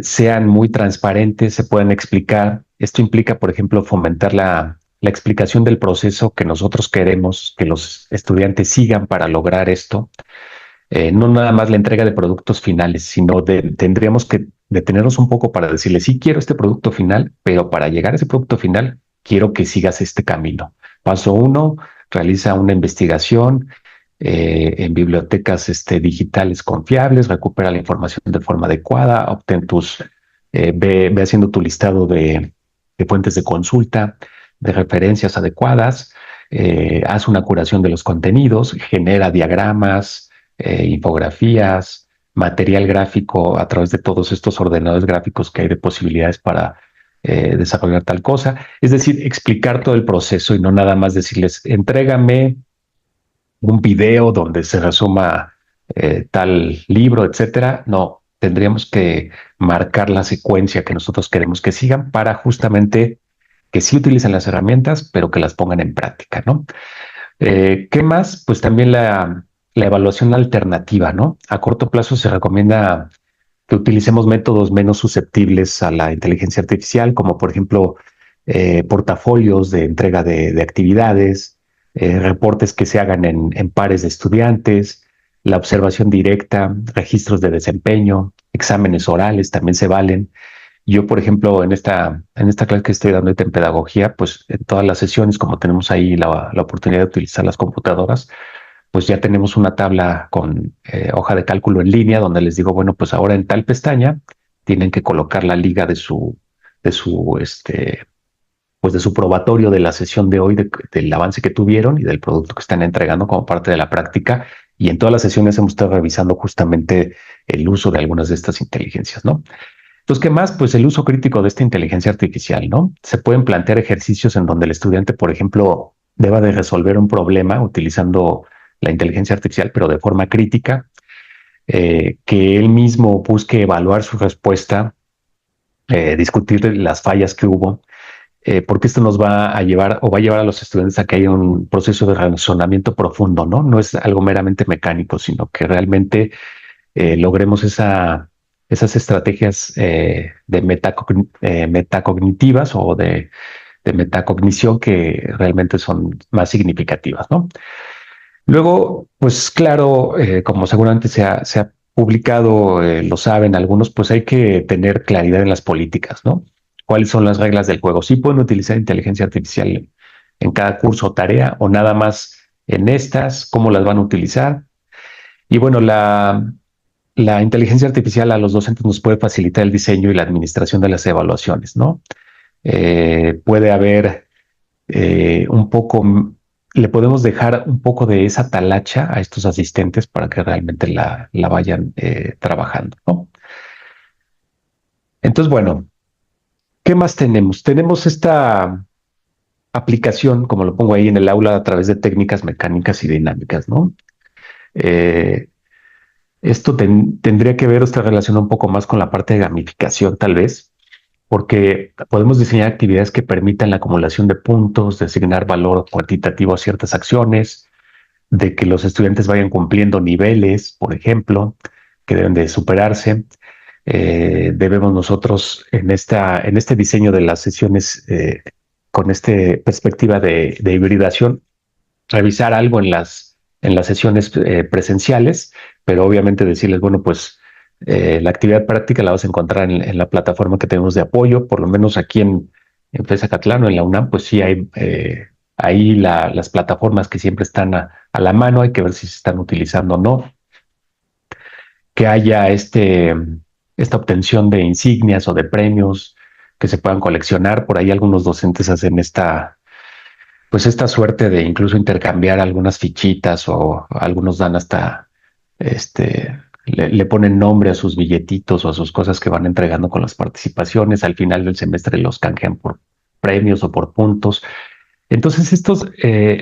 sean muy transparentes, se puedan explicar. Esto implica, por ejemplo, fomentar la explicación del proceso que nosotros queremos que los estudiantes sigan para lograr esto. No nada más la entrega de productos finales, sino tendríamos que detenernos un poco para decirle, sí quiero este producto final, pero para llegar a ese producto final, quiero que sigas este camino. Paso uno, realiza una investigación en bibliotecas digitales confiables, recupera la información de forma adecuada, ve haciendo tu listado de fuentes de consulta, de referencias adecuadas, haz una curación de los contenidos, genera diagramas, infografías, material gráfico a través de todos estos ordenadores gráficos que hay de posibilidades para desarrollar tal cosa. Es decir, explicar todo el proceso y no nada más decirles, entrégame un video donde se resuma tal libro, etcétera. No, tendríamos que marcar la secuencia que nosotros queremos que sigan para justamente que sí utilicen las herramientas, pero que las pongan en práctica, ¿no? ¿Qué más? Pues también la evaluación alternativa, ¿no? A corto plazo se recomienda que utilicemos métodos menos susceptibles a la inteligencia artificial, como por ejemplo portafolios de entrega de actividades, reportes que se hagan en pares de estudiantes, la observación directa, registros de desempeño, exámenes orales también se valen. Yo, por ejemplo, en esta clase que estoy dando en pedagogía, pues en todas las sesiones, como tenemos ahí la oportunidad de utilizar las computadoras, pues ya tenemos una tabla con hoja de cálculo en línea donde les digo, bueno, pues ahora en tal pestaña tienen que colocar la liga de su, pues de su probatorio de la sesión de hoy, del avance que tuvieron y del producto que están entregando como parte de la práctica. Y en todas las sesiones hemos estado revisando justamente el uso de algunas de estas inteligencias, ¿no? Entonces, ¿qué más? Pues el uso crítico de esta inteligencia artificial, ¿no? Se pueden plantear ejercicios en donde el estudiante, por ejemplo, deba de resolver un problema utilizando la inteligencia artificial, pero de forma crítica, que él mismo busque evaluar su respuesta, discutir las fallas que hubo, porque esto nos va a llevar o va a llevar a los estudiantes a que haya un proceso de razonamiento profundo, ¿no? No es algo meramente mecánico, sino que realmente logremos esas estrategias metacognitivas o de metacognición que realmente son más significativas, ¿no? Luego, pues claro, como seguramente se ha publicado, lo saben algunos, pues hay que tener claridad en las políticas, ¿no? ¿Cuáles son las reglas del juego? ¿Sí pueden utilizar inteligencia artificial en cada curso o tarea o nada más en estas? ¿Cómo las van a utilizar? Y bueno, la inteligencia artificial a los docentes nos puede facilitar el diseño y la administración de las evaluaciones, ¿no? Puede haber un poco, le podemos dejar un poco de esa talacha a estos asistentes para que realmente la vayan trabajando, ¿no? Entonces, bueno, ¿qué más tenemos? Tenemos esta aplicación, como lo pongo ahí en el aula, a través de técnicas mecánicas y dinámicas, ¿no? Eh, Esto tendría que ver esta relación un poco más con la parte de gamificación, tal vez, porque podemos diseñar actividades que permitan la acumulación de puntos, de asignar valor cuantitativo a ciertas acciones, de que los estudiantes vayan cumpliendo niveles, por ejemplo, que deben de superarse. Debemos nosotros en este diseño de las sesiones con esta perspectiva de hibridación revisar algo en las sesiones presenciales, pero obviamente decirles, bueno, pues la actividad práctica la vas a encontrar en la plataforma que tenemos de apoyo, por lo menos aquí en FES Acatlán o en la UNAM, pues sí hay ahí las plataformas que siempre están a la mano, hay que ver si se están utilizando o no. que haya esta obtención de insignias o de premios que se puedan coleccionar. Por ahí algunos docentes hacen pues esta suerte de incluso intercambiar algunas fichitas o algunos dan hasta, le ponen nombre a sus billetitos o a sus cosas que van entregando con las participaciones. Al final del semestre los canjean por premios o por puntos. Entonces,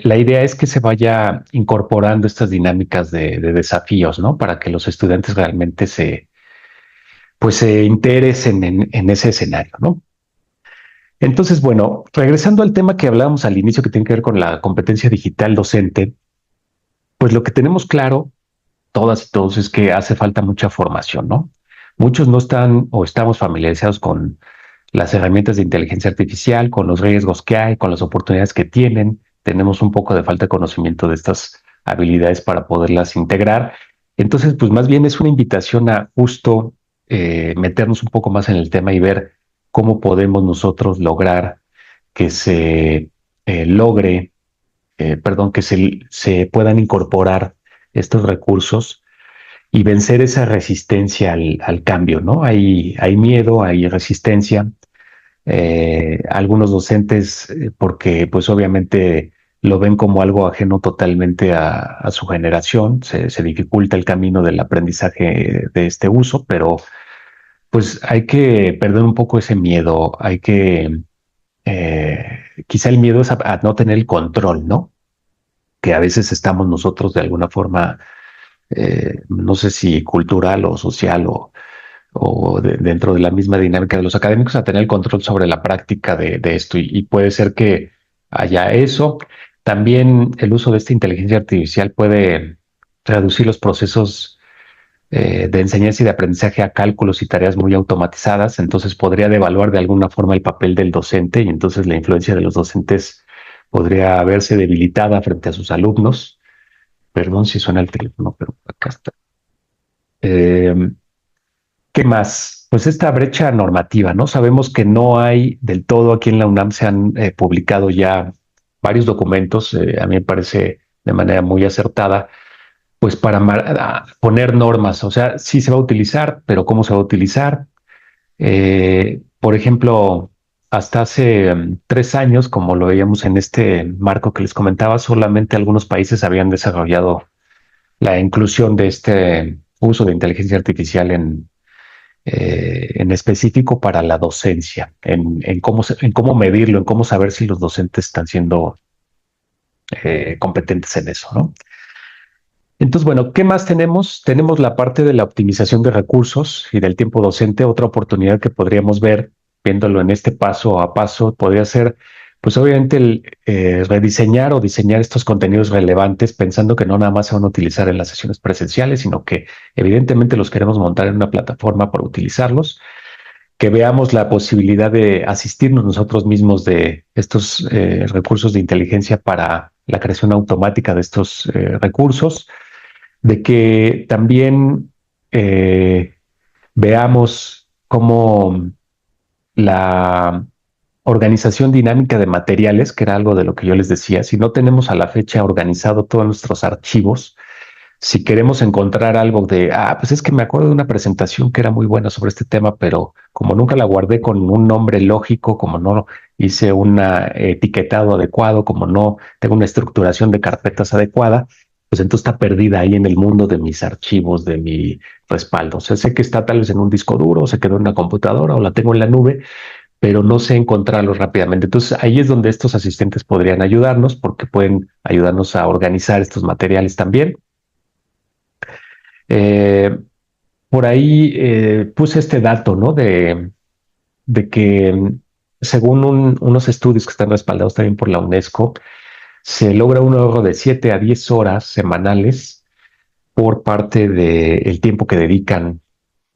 la idea es que se vaya incorporando estas dinámicas de desafíos, ¿no? Para que los estudiantes realmente pues se interesen en ese escenario, ¿no? Entonces, bueno, regresando al tema que hablábamos al inicio que tiene que ver con la competencia digital docente, pues lo que tenemos claro, todas y todos, es que hace falta mucha formación, ¿no? Muchos no están o estamos familiarizados con las herramientas de inteligencia artificial, con los riesgos que hay, con las oportunidades que tienen. Tenemos un poco de falta de conocimiento de estas habilidades para poderlas integrar. Entonces, pues más bien es una invitación a justo meternos un poco más en el tema y ver cómo podemos nosotros lograr que se puedan incorporar estos recursos y vencer esa resistencia al cambio, ¿no? Hay miedo, hay resistencia. Algunos docentes, porque pues obviamente lo ven como algo ajeno totalmente a su generación, se dificulta el camino del aprendizaje de este uso, pero pues hay que perder un poco ese miedo, eh, quizá el miedo es a no tener el control, ¿no? Que a veces estamos nosotros de alguna forma, no sé si cultural o social dentro de la misma dinámica de los académicos, a tener el control sobre la práctica de esto. Y puede ser que haya eso. También el uso de esta inteligencia artificial puede reducir los procesos de enseñanza y de aprendizaje a cálculos y tareas muy automatizadas. Entonces podría devaluar de alguna forma el papel del docente y entonces la influencia de los docentes podría verse debilitada frente a sus alumnos. Perdón si suena el teléfono, pero acá está. Eh, ¿Qué más? Pues esta brecha normativa, ¿no? Sabemos que no hay del todo, aquí en la UNAM se han publicado ya varios documentos, a mí me parece de manera muy acertada, pues para poner normas, o sea, sí se va a utilizar, pero ¿cómo se va a utilizar? Por ejemplo, hasta hace 3 años, como lo veíamos en este marco que les comentaba, solamente algunos países habían desarrollado la inclusión de este uso de inteligencia artificial en específico para la docencia, en cómo medirlo, en cómo saber si los docentes están siendo competentes en eso, ¿no? Entonces, bueno, ¿qué más tenemos? Tenemos la parte de la optimización de recursos y del tiempo docente. Otra oportunidad que podríamos ver, viéndolo en este paso a paso, podría ser, pues obviamente, rediseñar o diseñar estos contenidos relevantes, pensando que no nada más se van a utilizar en las sesiones presenciales, sino que evidentemente los queremos montar en una plataforma para utilizarlos, que veamos la posibilidad de asistirnos nosotros mismos de estos recursos de inteligencia para la creación automática de estos recursos, de que también veamos cómo la organización dinámica de materiales, que era algo de lo que yo les decía, si no tenemos a la fecha organizado todos nuestros archivos, si queremos encontrar algo pues es que me acuerdo de una presentación que era muy buena sobre este tema, pero como nunca la guardé con un nombre lógico, como no hice un etiquetado adecuado, como no tengo una estructuración de carpetas adecuada, pues entonces está perdida ahí en el mundo de mis archivos, de mi respaldo. O sea, sé que está tal vez en un disco duro, se quedó en una computadora o la tengo en la nube, pero no sé encontrarlos rápidamente. Entonces ahí es donde estos asistentes podrían ayudarnos porque pueden ayudarnos a organizar estos materiales también. Eh, por ahí puse este dato, ¿no? De que según unos estudios que están respaldados también por la UNESCO, se logra un ahorro de 7 a 10 horas semanales por parte del tiempo que dedican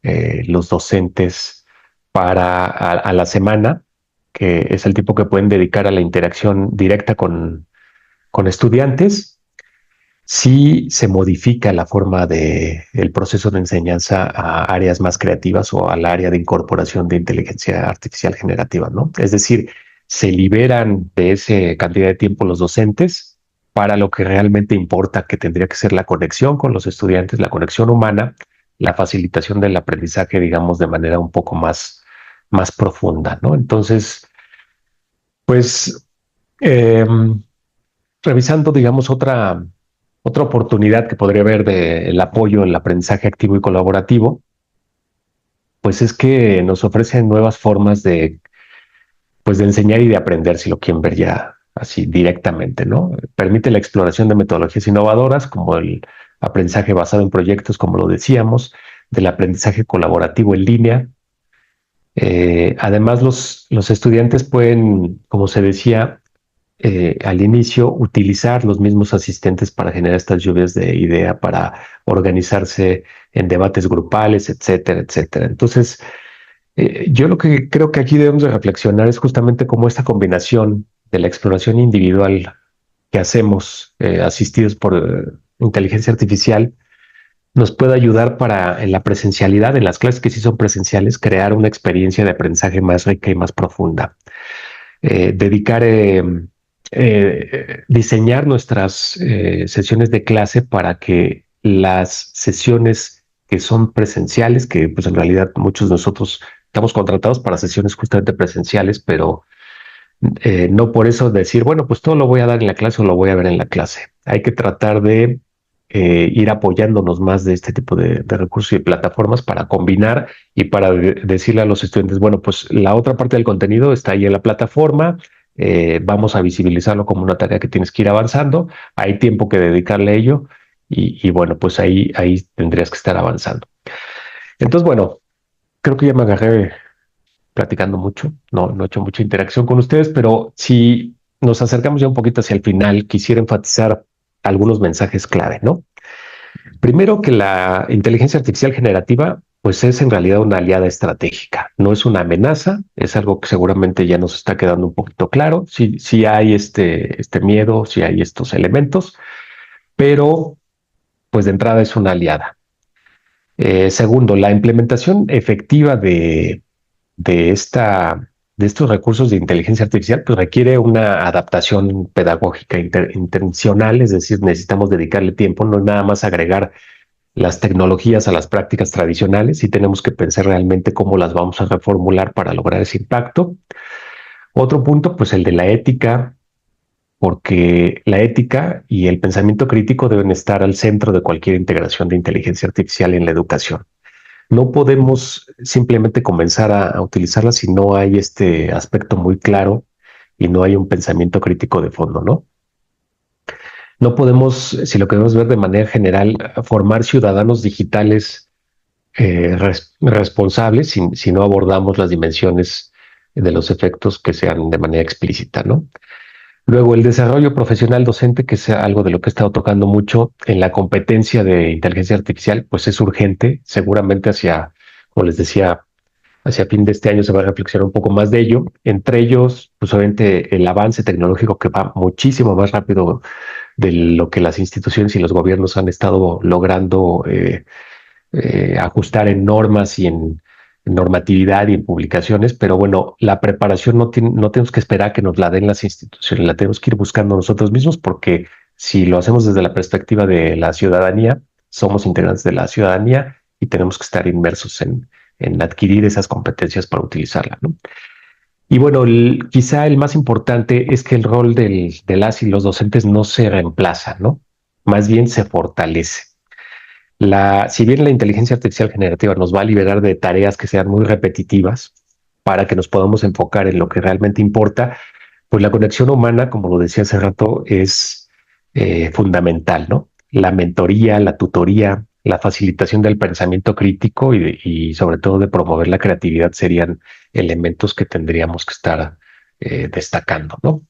los docentes a la semana, que es el tiempo que pueden dedicar a la interacción directa con estudiantes. Si se modifica la forma el proceso de enseñanza a áreas más creativas o al área de incorporación de inteligencia artificial generativa, ¿no? Es decir, se liberan de esa cantidad de tiempo los docentes para lo que realmente importa, que tendría que ser la conexión con los estudiantes, la conexión humana, la facilitación del aprendizaje, digamos, de manera un poco más profunda, ¿no? Entonces, pues, eh, revisando, digamos, otra oportunidad que podría haber del apoyo en el aprendizaje activo y colaborativo, pues es que nos ofrecen nuevas formas pues de enseñar y de aprender, si lo quieren ver ya así directamente, ¿no? Permite la exploración de metodologías innovadoras, como el aprendizaje basado en proyectos, como lo decíamos, del aprendizaje colaborativo en línea. Además, los estudiantes pueden, como se decía, al inicio, utilizar los mismos asistentes para generar estas lluvias de idea, para organizarse en debates grupales, etcétera, etcétera. Entonces, yo lo que creo que aquí debemos de reflexionar es justamente cómo esta combinación de la exploración individual que hacemos asistidos por inteligencia artificial nos puede ayudar para en la presencialidad, en las clases que sí son presenciales, crear una experiencia de aprendizaje más rica y más profunda. Dedicar, diseñar nuestras sesiones de clase para que las sesiones que son presenciales, que pues en realidad muchos de nosotros estamos contratados para sesiones justamente presenciales, pero no por eso decir, bueno, pues todo lo voy a dar en la clase o lo voy a ver en la clase. Hay que tratar de ir apoyándonos más de este tipo de recursos y plataformas para combinar y para decirle a los estudiantes, bueno, pues la otra parte del contenido está ahí en la plataforma, vamos a visibilizarlo como una tarea que tienes que ir avanzando, hay tiempo que dedicarle a ello y bueno, pues ahí tendrías que estar avanzando. Entonces, bueno, creo que ya me agarré platicando mucho, no he hecho mucha interacción con ustedes, pero si nos acercamos ya un poquito hacia el final, quisiera enfatizar algunos mensajes clave, ¿no? Primero, que la inteligencia artificial generativa pues es en realidad una aliada estratégica, no es una amenaza, es algo que seguramente ya nos está quedando un poquito claro, sí hay este miedo, sí hay estos elementos, pero pues de entrada es una aliada. Segundo, la implementación efectiva de, esta, de estos recursos de inteligencia artificial pues requiere una adaptación pedagógica intencional, es decir, necesitamos dedicarle tiempo, no es nada más agregar las tecnologías a las prácticas tradicionales y tenemos que pensar realmente cómo las vamos a reformular para lograr ese impacto. Otro punto, pues el de la ética, porque la ética y el pensamiento crítico deben estar al centro de cualquier integración de inteligencia artificial en la educación. No podemos simplemente comenzar a utilizarla si no hay este aspecto muy claro y no hay un pensamiento crítico de fondo, ¿no? No podemos, si lo queremos ver de manera general, formar ciudadanos digitales responsables si no abordamos las dimensiones de los efectos que sean de manera explícita, ¿no? Luego, el desarrollo profesional docente, que es algo de lo que he estado tocando mucho en la competencia de inteligencia artificial, pues es urgente. Seguramente como les decía, hacia fin de este año se va a reflexionar un poco más de ello. Entre ellos, pues obviamente el avance tecnológico que va muchísimo más rápido de lo que las instituciones y los gobiernos han estado logrando ajustar en normas y en normatividad y en publicaciones, pero bueno, la preparación no tenemos que esperar que nos la den las instituciones, la tenemos que ir buscando nosotros mismos porque si lo hacemos desde la perspectiva de la ciudadanía, somos integrantes de la ciudadanía y tenemos que estar inmersos en adquirir esas competencias para utilizarla, ¿no? Y bueno, quizá el más importante es que el rol de las y los docentes no se reemplaza, ¿no? Más bien se fortalece. Si bien la inteligencia artificial generativa nos va a liberar de tareas que sean muy repetitivas para que nos podamos enfocar en lo que realmente importa, pues la conexión humana, como lo decía hace rato, es fundamental, ¿no? La mentoría, la tutoría, la facilitación del pensamiento crítico y sobre todo de promover la creatividad serían elementos que tendríamos que estar destacando, ¿no?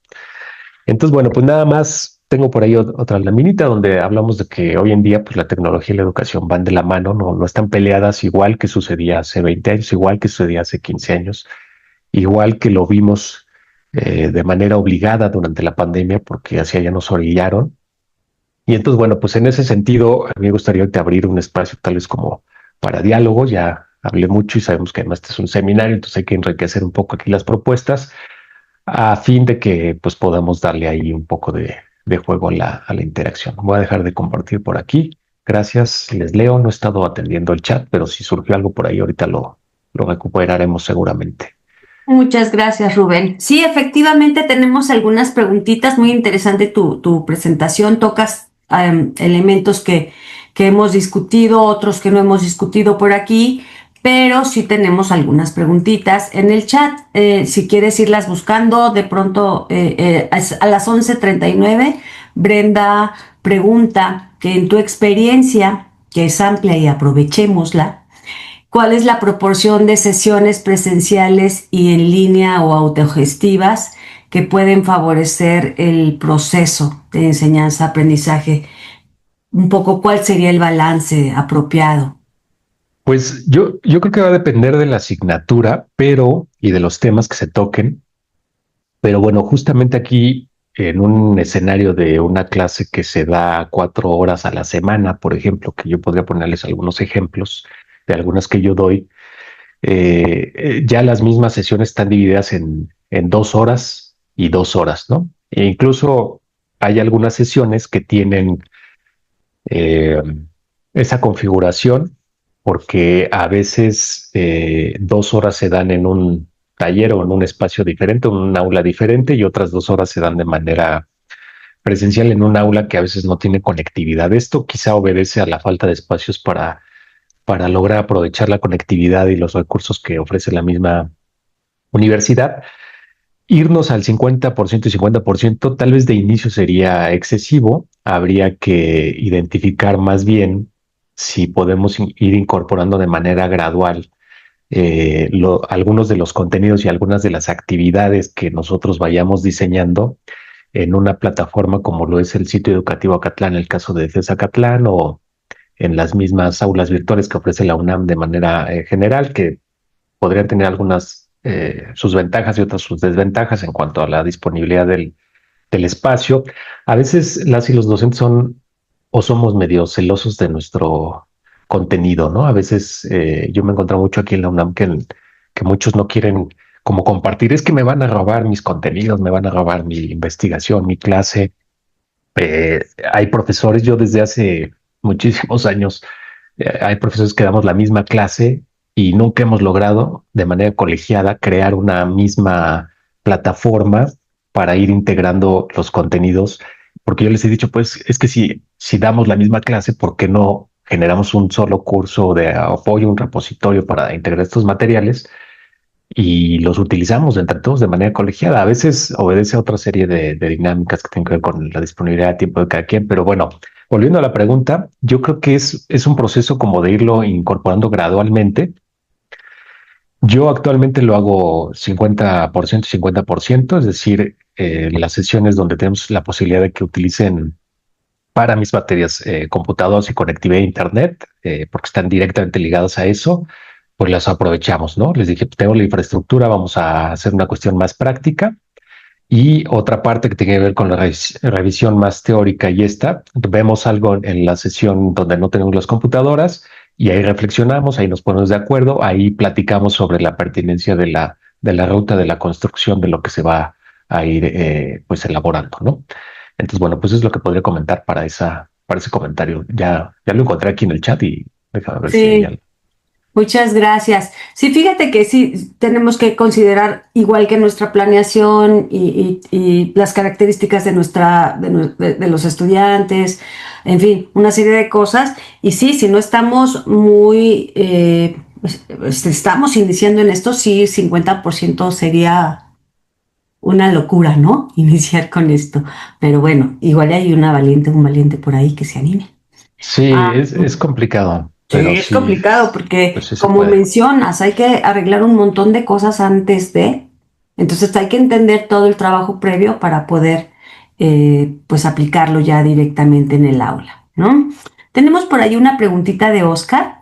Entonces, bueno, pues nada más tengo por ahí otra laminita donde hablamos de que hoy en día pues la tecnología y la educación van de la mano, no están peleadas igual que sucedía hace 20 años, igual que sucedía hace 15 años, igual que lo vimos de manera obligada durante la pandemia porque hacia allá nos orillaron. Y entonces, bueno, pues en ese sentido, a mí me gustaría te abrir un espacio tal vez como para diálogo, ya hablé mucho y sabemos que además este es un seminario, entonces hay que enriquecer un poco aquí las propuestas a fin de que pues podamos darle ahí un poco de juego a la interacción. Voy a dejar de compartir por aquí Gracias, les leo. No he estado atendiendo el chat, pero si surgió algo por ahí, ahorita lo recuperaremos seguramente.
Muchas gracias, Rubén. Sí, efectivamente tenemos algunas preguntitas. Muy interesante tu presentación. Tocas elementos que hemos discutido, otros que no hemos discutido por aquí, pero sí tenemos algunas preguntitas en el chat. Si quieres irlas buscando, de pronto a las 11:39, Brenda pregunta que en tu experiencia, que es amplia y aprovechémosla, ¿cuál es la proporción de sesiones presenciales y en línea o autogestivas que pueden favorecer el proceso de enseñanza-aprendizaje? Un poco, ¿cuál sería el balance apropiado?
Pues yo creo que va a depender de la asignatura, pero y de los temas que se toquen. Pero bueno, justamente aquí en un escenario de una clase que se da 4 horas a la semana, por ejemplo, que yo podría ponerles algunos ejemplos de algunas que yo doy, ya las mismas sesiones están divididas en 2 horas y 2 horas, ¿no? E incluso hay algunas sesiones que tienen eh, esa configuración porque a veces 2 horas se dan en un taller o en un espacio diferente, en un aula diferente, y otras 2 horas se dan de manera presencial en un aula que a veces no tiene conectividad. Esto quizá obedece a la falta de espacios para lograr aprovechar la conectividad y los recursos que ofrece la misma universidad. Irnos al 50% y 50% tal vez de inicio sería excesivo. Habría que identificar más bien si podemos ir incorporando de manera gradual algunos de los contenidos y algunas de las actividades que nosotros vayamos diseñando en una plataforma como lo es el sitio educativo Acatlán, en el caso de CES Acatlán, o en las mismas aulas virtuales que ofrece la UNAM de manera general, que podrían tener algunas sus ventajas y otras sus desventajas en cuanto a la disponibilidad del espacio. A veces las y los docentes son o somos medio celosos de nuestro contenido, ¿no? A veces yo me he encontrado mucho aquí en la UNAM que muchos no quieren como compartir, es que me van a robar mis contenidos, me van a robar mi investigación, mi clase. Eh, Hay profesores, yo desde hace muchísimos años, hay profesores que damos la misma clase y nunca hemos logrado de manera colegiada crear una misma plataforma para ir integrando los contenidos, porque yo les he dicho, pues es que si damos la misma clase, ¿por qué no generamos un solo curso de apoyo, un repositorio para integrar estos materiales y los utilizamos entre todos de manera colegiada? A veces obedece a otra serie de dinámicas que tienen que ver con la disponibilidad de tiempo de cada quien, pero bueno, volviendo a la pregunta, yo creo que es un proceso como de irlo incorporando gradualmente. Yo actualmente lo hago 50% y 50%, es decir, las sesiones donde tenemos la posibilidad de que utilicen para mis materias computadoras y conectividad a Internet, porque están directamente ligadas a eso, pues las aprovechamos, ¿no? Les dije, tengo la infraestructura, vamos a hacer una cuestión más práctica. Y otra parte que tiene que ver con la revisión más teórica, y esta, vemos algo en la sesión donde no tenemos las computadoras y ahí reflexionamos, ahí nos ponemos de acuerdo, ahí platicamos sobre la pertinencia de la ruta, de la construcción de lo que se va a ir pues elaborando, ¿no? Entonces, bueno, pues es lo que podría comentar para ese comentario. Ya lo encontré aquí en el chat y déjame ver si hay
Sí.
algo.
Muchas gracias. Sí, fíjate que sí tenemos que considerar, igual que nuestra planeación y las características de de los estudiantes, en fin, una serie de cosas. Y sí, si no estamos muy, pues, estamos iniciando en esto, sí, 50% sería una locura, ¿no? Iniciar con esto. Pero bueno, igual hay un valiente por ahí que se anime.
Sí,
Ah,
es complicado,
sí,
pero
es
sí,
complicado porque,
pues sí se
como
puede.
mencionas, hay que arreglar un montón de cosas antes de, entonces hay que entender todo el trabajo previo para poder, pues, aplicarlo ya directamente en el aula, ¿no? Tenemos por ahí una preguntita de Oscar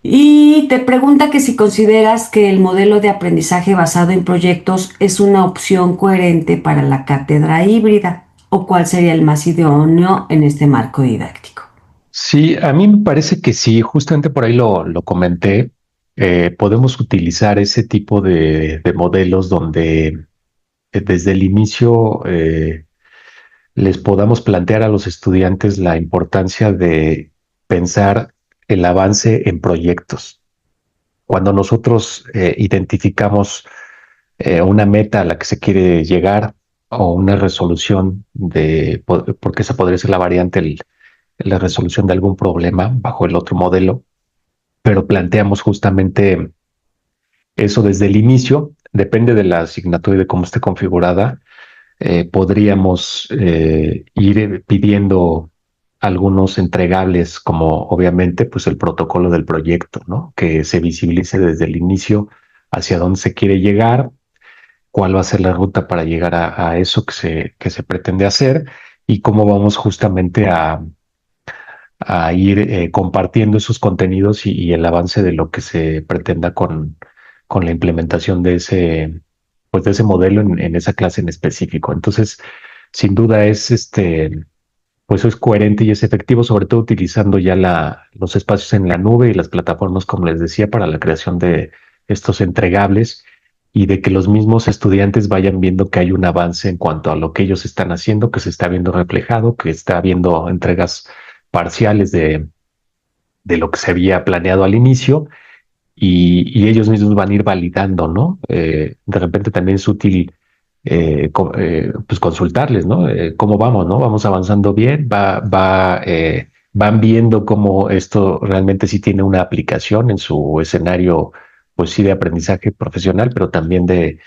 y te pregunta que si consideras que el modelo de aprendizaje basado en proyectos es una opción coherente para la cátedra híbrida o cuál sería el más idóneo en este marco didáctico.
Sí, a mí me parece que sí, justamente por ahí lo comenté. Podemos utilizar ese tipo de modelos donde desde el inicio les podamos plantear a los estudiantes la importancia de pensar el avance en proyectos. Cuando nosotros identificamos una meta a la que se quiere llegar o una resolución porque esa podría ser la variante, la resolución de algún problema bajo el otro modelo, pero planteamos justamente eso desde el inicio, depende de la asignatura y de cómo esté configurada, podríamos ir pidiendo algunos entregables, como obviamente pues el protocolo del proyecto, ¿no? Que se visibilice desde el inicio hacia dónde se quiere llegar, cuál va a ser la ruta para llegar a eso que se pretende hacer y cómo vamos justamente a ir compartiendo esos contenidos y el avance de lo que se pretenda con la implementación de pues de ese modelo en esa clase en específico. Entonces, sin duda pues es coherente y es efectivo, sobre todo utilizando ya los espacios en la nube y las plataformas, como les decía, para la creación de estos entregables y de que los mismos estudiantes vayan viendo que hay un avance en cuanto a lo que ellos están haciendo, que se está viendo reflejado, que está habiendo entregas parciales de lo que se había planeado al inicio y ellos mismos van a ir validando, ¿no? De repente también es útil pues consultarles, ¿no? ¿Cómo vamos, no? ¿Vamos avanzando bien? ¿Van viendo cómo esto realmente sí tiene una aplicación en su escenario, pues sí, de aprendizaje profesional, pero también de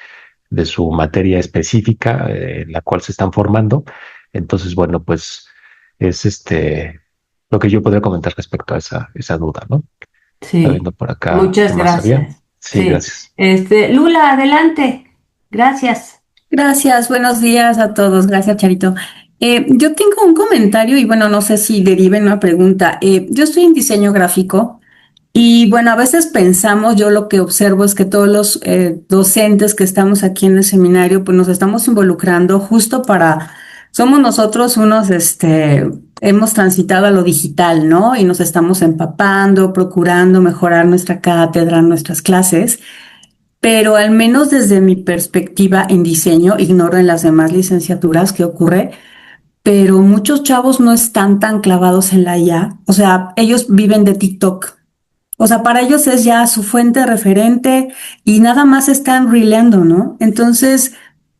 su materia específica en la cual se están formando? Entonces, bueno, pues es lo que yo podría comentar respecto a esa duda, ¿no? Está
Sí,
viendo por acá qué
muchas
más había.
gracias.
Sí,
Sí,
gracias.
Lula, adelante. Gracias.
Gracias, buenos días a todos. Gracias, Charito. Yo tengo un comentario y bueno, no sé si derive en una pregunta. Yo estoy en diseño gráfico y bueno, a veces pensamos, yo lo que observo es que todos los docentes que estamos aquí en el seminario, pues nos estamos involucrando justo somos nosotros hemos transitado a lo digital, ¿no? Y nos estamos empapando, procurando mejorar nuestra cátedra, nuestras clases. Pero al menos desde mi perspectiva en diseño, ignoro en las demás licenciaturas qué ocurre, pero muchos chavos no están tan clavados en la IA. O sea, ellos viven de TikTok. O sea, para ellos es ya su fuente referente y nada más están rileando, ¿no? Entonces,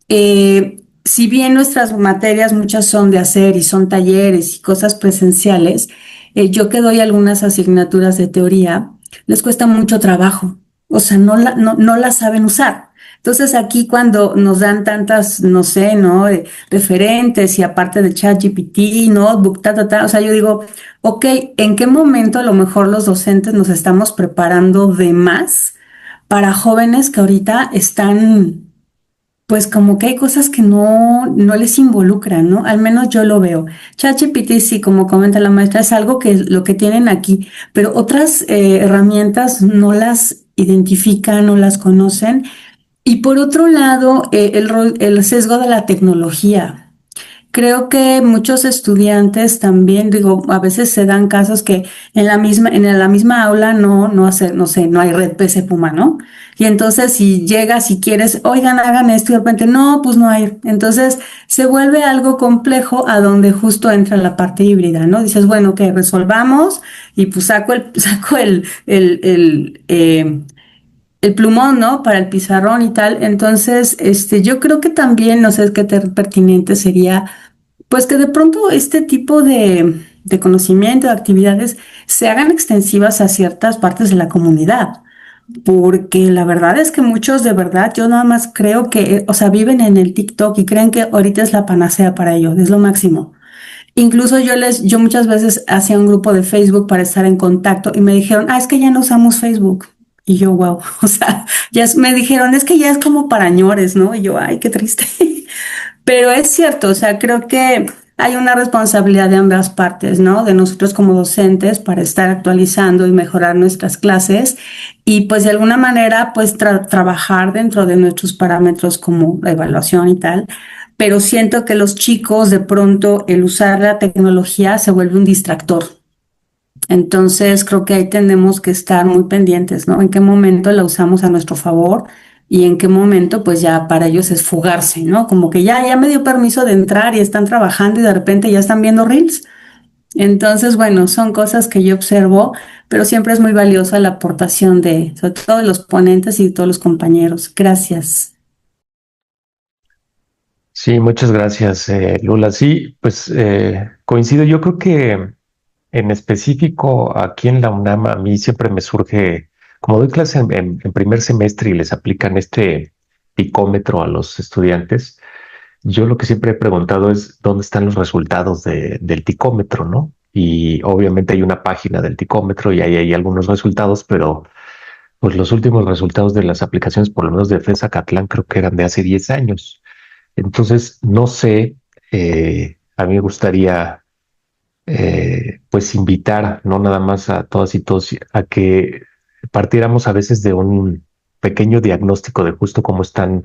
si bien nuestras materias muchas son de hacer y son talleres y cosas presenciales, yo que doy algunas asignaturas de teoría, les cuesta mucho trabajo. O sea, no la saben usar. Entonces aquí cuando nos dan tantas, no sé, ¿no? Referentes y aparte de ChatGPT, Notebook, o sea, yo digo, ok, ¿en qué momento a lo mejor los docentes nos estamos preparando de más para jóvenes que ahorita están, pues como que hay cosas que no les involucran, ¿no? Al menos yo lo veo. ChatGPT, sí, como comenta la maestra, es algo que lo que tienen aquí, pero otras herramientas no las identifican, no las conocen. Y por otro lado, el sesgo de la tecnología. Creo que muchos estudiantes también, digo, a veces se dan casos que en la misma aula no sé, no hay red PC Puma, ¿no? Y entonces si llegas y quieres, oigan, hagan esto y de repente, no, pues no hay. Entonces se vuelve algo complejo a donde justo entra la parte híbrida, ¿no? Dices, bueno, que resolvamos y pues saco el plumón, ¿no? Para el pizarrón y tal. Entonces, yo creo que también, no sé qué tan pertinente sería pues que de pronto este tipo de conocimiento, de actividades, se hagan extensivas a ciertas partes de la comunidad, porque la verdad es que muchos de verdad, yo nada más creo que, o sea, viven en el TikTok y creen que ahorita es la panacea para ellos, es lo máximo. Incluso yo muchas veces hacía un grupo de Facebook para estar en contacto y me dijeron, es que ya no usamos Facebook. Y yo, wow, o sea, me dijeron, es que ya es como para ñores, ¿no? Y yo, ay, qué triste. Pero es cierto, o sea, creo que hay una responsabilidad de ambas partes, ¿no? De nosotros como docentes para estar actualizando y mejorar nuestras clases y pues de alguna manera pues trabajar dentro de nuestros parámetros como la evaluación y tal. Pero siento que los chicos de pronto el usar la tecnología se vuelve un distractor. Entonces creo que ahí tenemos que estar muy pendientes, ¿no? En qué momento la usamos a nuestro favor y en qué momento pues ya para ellos es fugarse, ¿no? Como que ya me dio permiso de entrar y están trabajando y de repente ya están viendo reels. Entonces, bueno, son cosas que yo observo, pero siempre es muy valiosa la aportación de, sobre todo de los ponentes y de todos los compañeros. Gracias.
Sí, muchas gracias, Lula. Sí, pues coincido. Yo creo que en específico aquí en la UNAM a mí siempre me surge, como doy clase en primer semestre y les aplican este picómetro a los estudiantes, yo lo que siempre he preguntado es dónde están los resultados del ticómetro, ¿no? Y obviamente hay una página del ticómetro y ahí hay algunos resultados, pero pues los últimos resultados de las aplicaciones, por lo menos de FESA Catlán, creo que eran de hace 10 años. Entonces, no sé, a mí me gustaría pues invitar, no nada más a todas y todos, a que partiéramos a veces de un pequeño diagnóstico de justo cómo están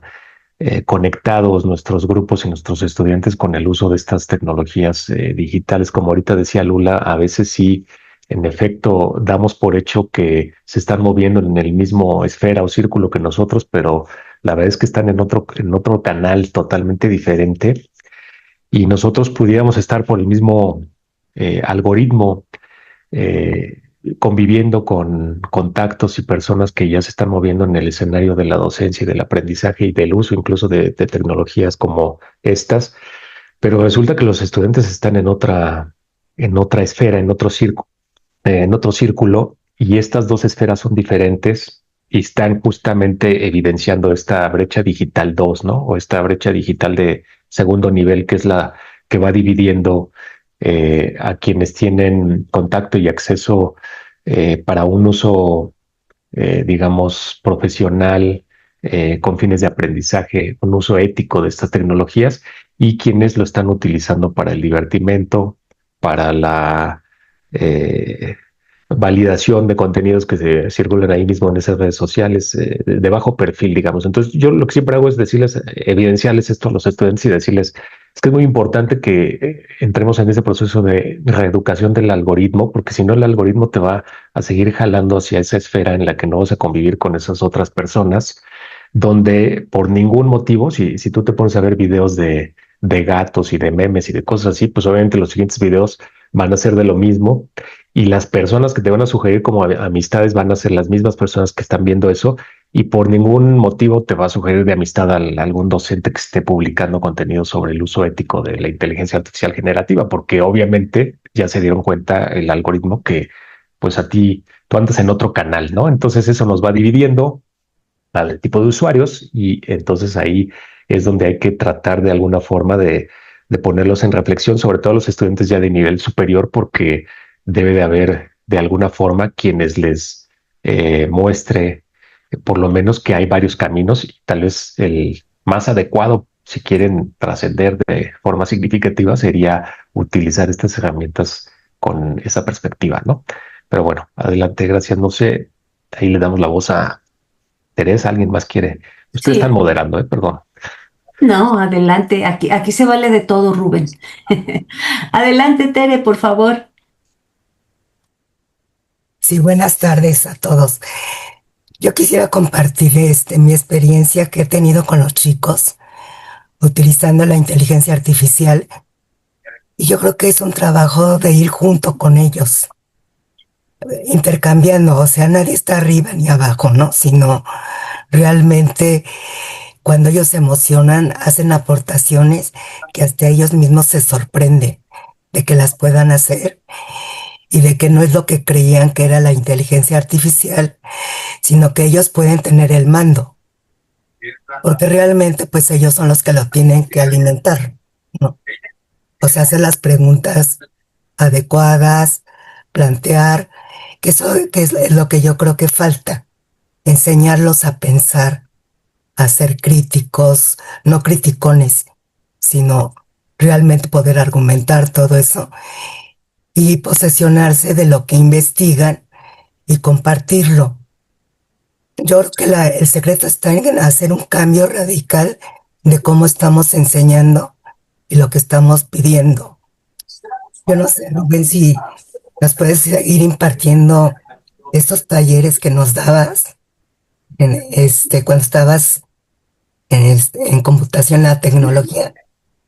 conectados nuestros grupos y nuestros estudiantes con el uso de estas tecnologías digitales. Como ahorita decía Lula, a veces sí, en efecto, damos por hecho que se están moviendo en el mismo esfera o círculo que nosotros, pero la verdad es que están en otro canal totalmente diferente y nosotros pudiéramos estar por el mismo algoritmo, eh, conviviendo con contactos y personas que ya se están moviendo en el escenario de la docencia y del aprendizaje y del uso incluso de tecnologías como estas, pero resulta que los estudiantes están en otra esfera, en otro círculo, y estas dos esferas son diferentes y están justamente evidenciando esta brecha digital 2, ¿no? O esta brecha digital de segundo nivel, que es la que va dividiendo a quienes tienen contacto y acceso para un uso, digamos, profesional, con fines de aprendizaje, un uso ético de estas tecnologías, y quienes lo están utilizando para el divertimento, para la eh, validación de contenidos que se circulan ahí mismo en esas redes sociales, de bajo perfil, digamos. Entonces, yo lo que siempre hago es decirles, evidenciarles esto a los estudiantes y decirles, es que es muy importante que entremos en ese proceso de reeducación del algoritmo, porque si no, el algoritmo te va a seguir jalando hacia esa esfera en la que no vas a convivir con esas otras personas, donde por ningún motivo, si tú te pones a ver videos de gatos y de memes y de cosas así, pues obviamente los siguientes videos van a ser de lo mismo y las personas que te van a sugerir como amistades van a ser las mismas personas que están viendo eso y por ningún motivo te va a sugerir de amistad a algún docente que esté publicando contenido sobre el uso ético de la inteligencia artificial generativa, porque obviamente ya se dieron cuenta el algoritmo que pues a ti, tú andas en otro canal, ¿no? Entonces eso nos va dividiendo al tipo de usuarios y entonces ahí es donde hay que tratar de alguna forma de ponerlos en reflexión, sobre todo los estudiantes ya de nivel superior, porque debe de haber de alguna forma quienes les muestre por lo menos que hay varios caminos y tal vez el más adecuado si quieren trascender de forma significativa sería utilizar estas herramientas con esa perspectiva, ¿no? Pero bueno, adelante, gracias. No sé, ahí le damos la voz a Teresa, ¿alguien más quiere? Ustedes
Sí,
están moderando, perdón.
no, adelante. Aquí se vale de todo, Rubén. Adelante, Tere, por favor.
Sí, buenas tardes a todos. Yo quisiera compartir mi experiencia que he tenido con los chicos utilizando la inteligencia artificial y yo creo que es un trabajo de ir junto con ellos, intercambiando, o sea, nadie está arriba ni abajo, ¿no? Sino realmente cuando ellos se emocionan hacen aportaciones que hasta ellos mismos se sorprenden de que las puedan hacer y de que no es lo que creían que era la inteligencia artificial, sino que ellos pueden tener el mando, porque realmente pues ellos son los que lo tienen que alimentar, ¿no? O sea, hacer las preguntas adecuadas, plantear, que es lo que yo creo que falta, enseñarlos a pensar, a ser críticos, no criticones, sino realmente poder argumentar todo eso y posesionarse de lo que investigan y compartirlo. Yo creo que el secreto está en hacer un cambio radical de cómo estamos enseñando y lo que estamos pidiendo. Yo no sé, Rubén, si nos puedes ir impartiendo estos talleres que nos dabas cuando estabas en computación, la tecnología,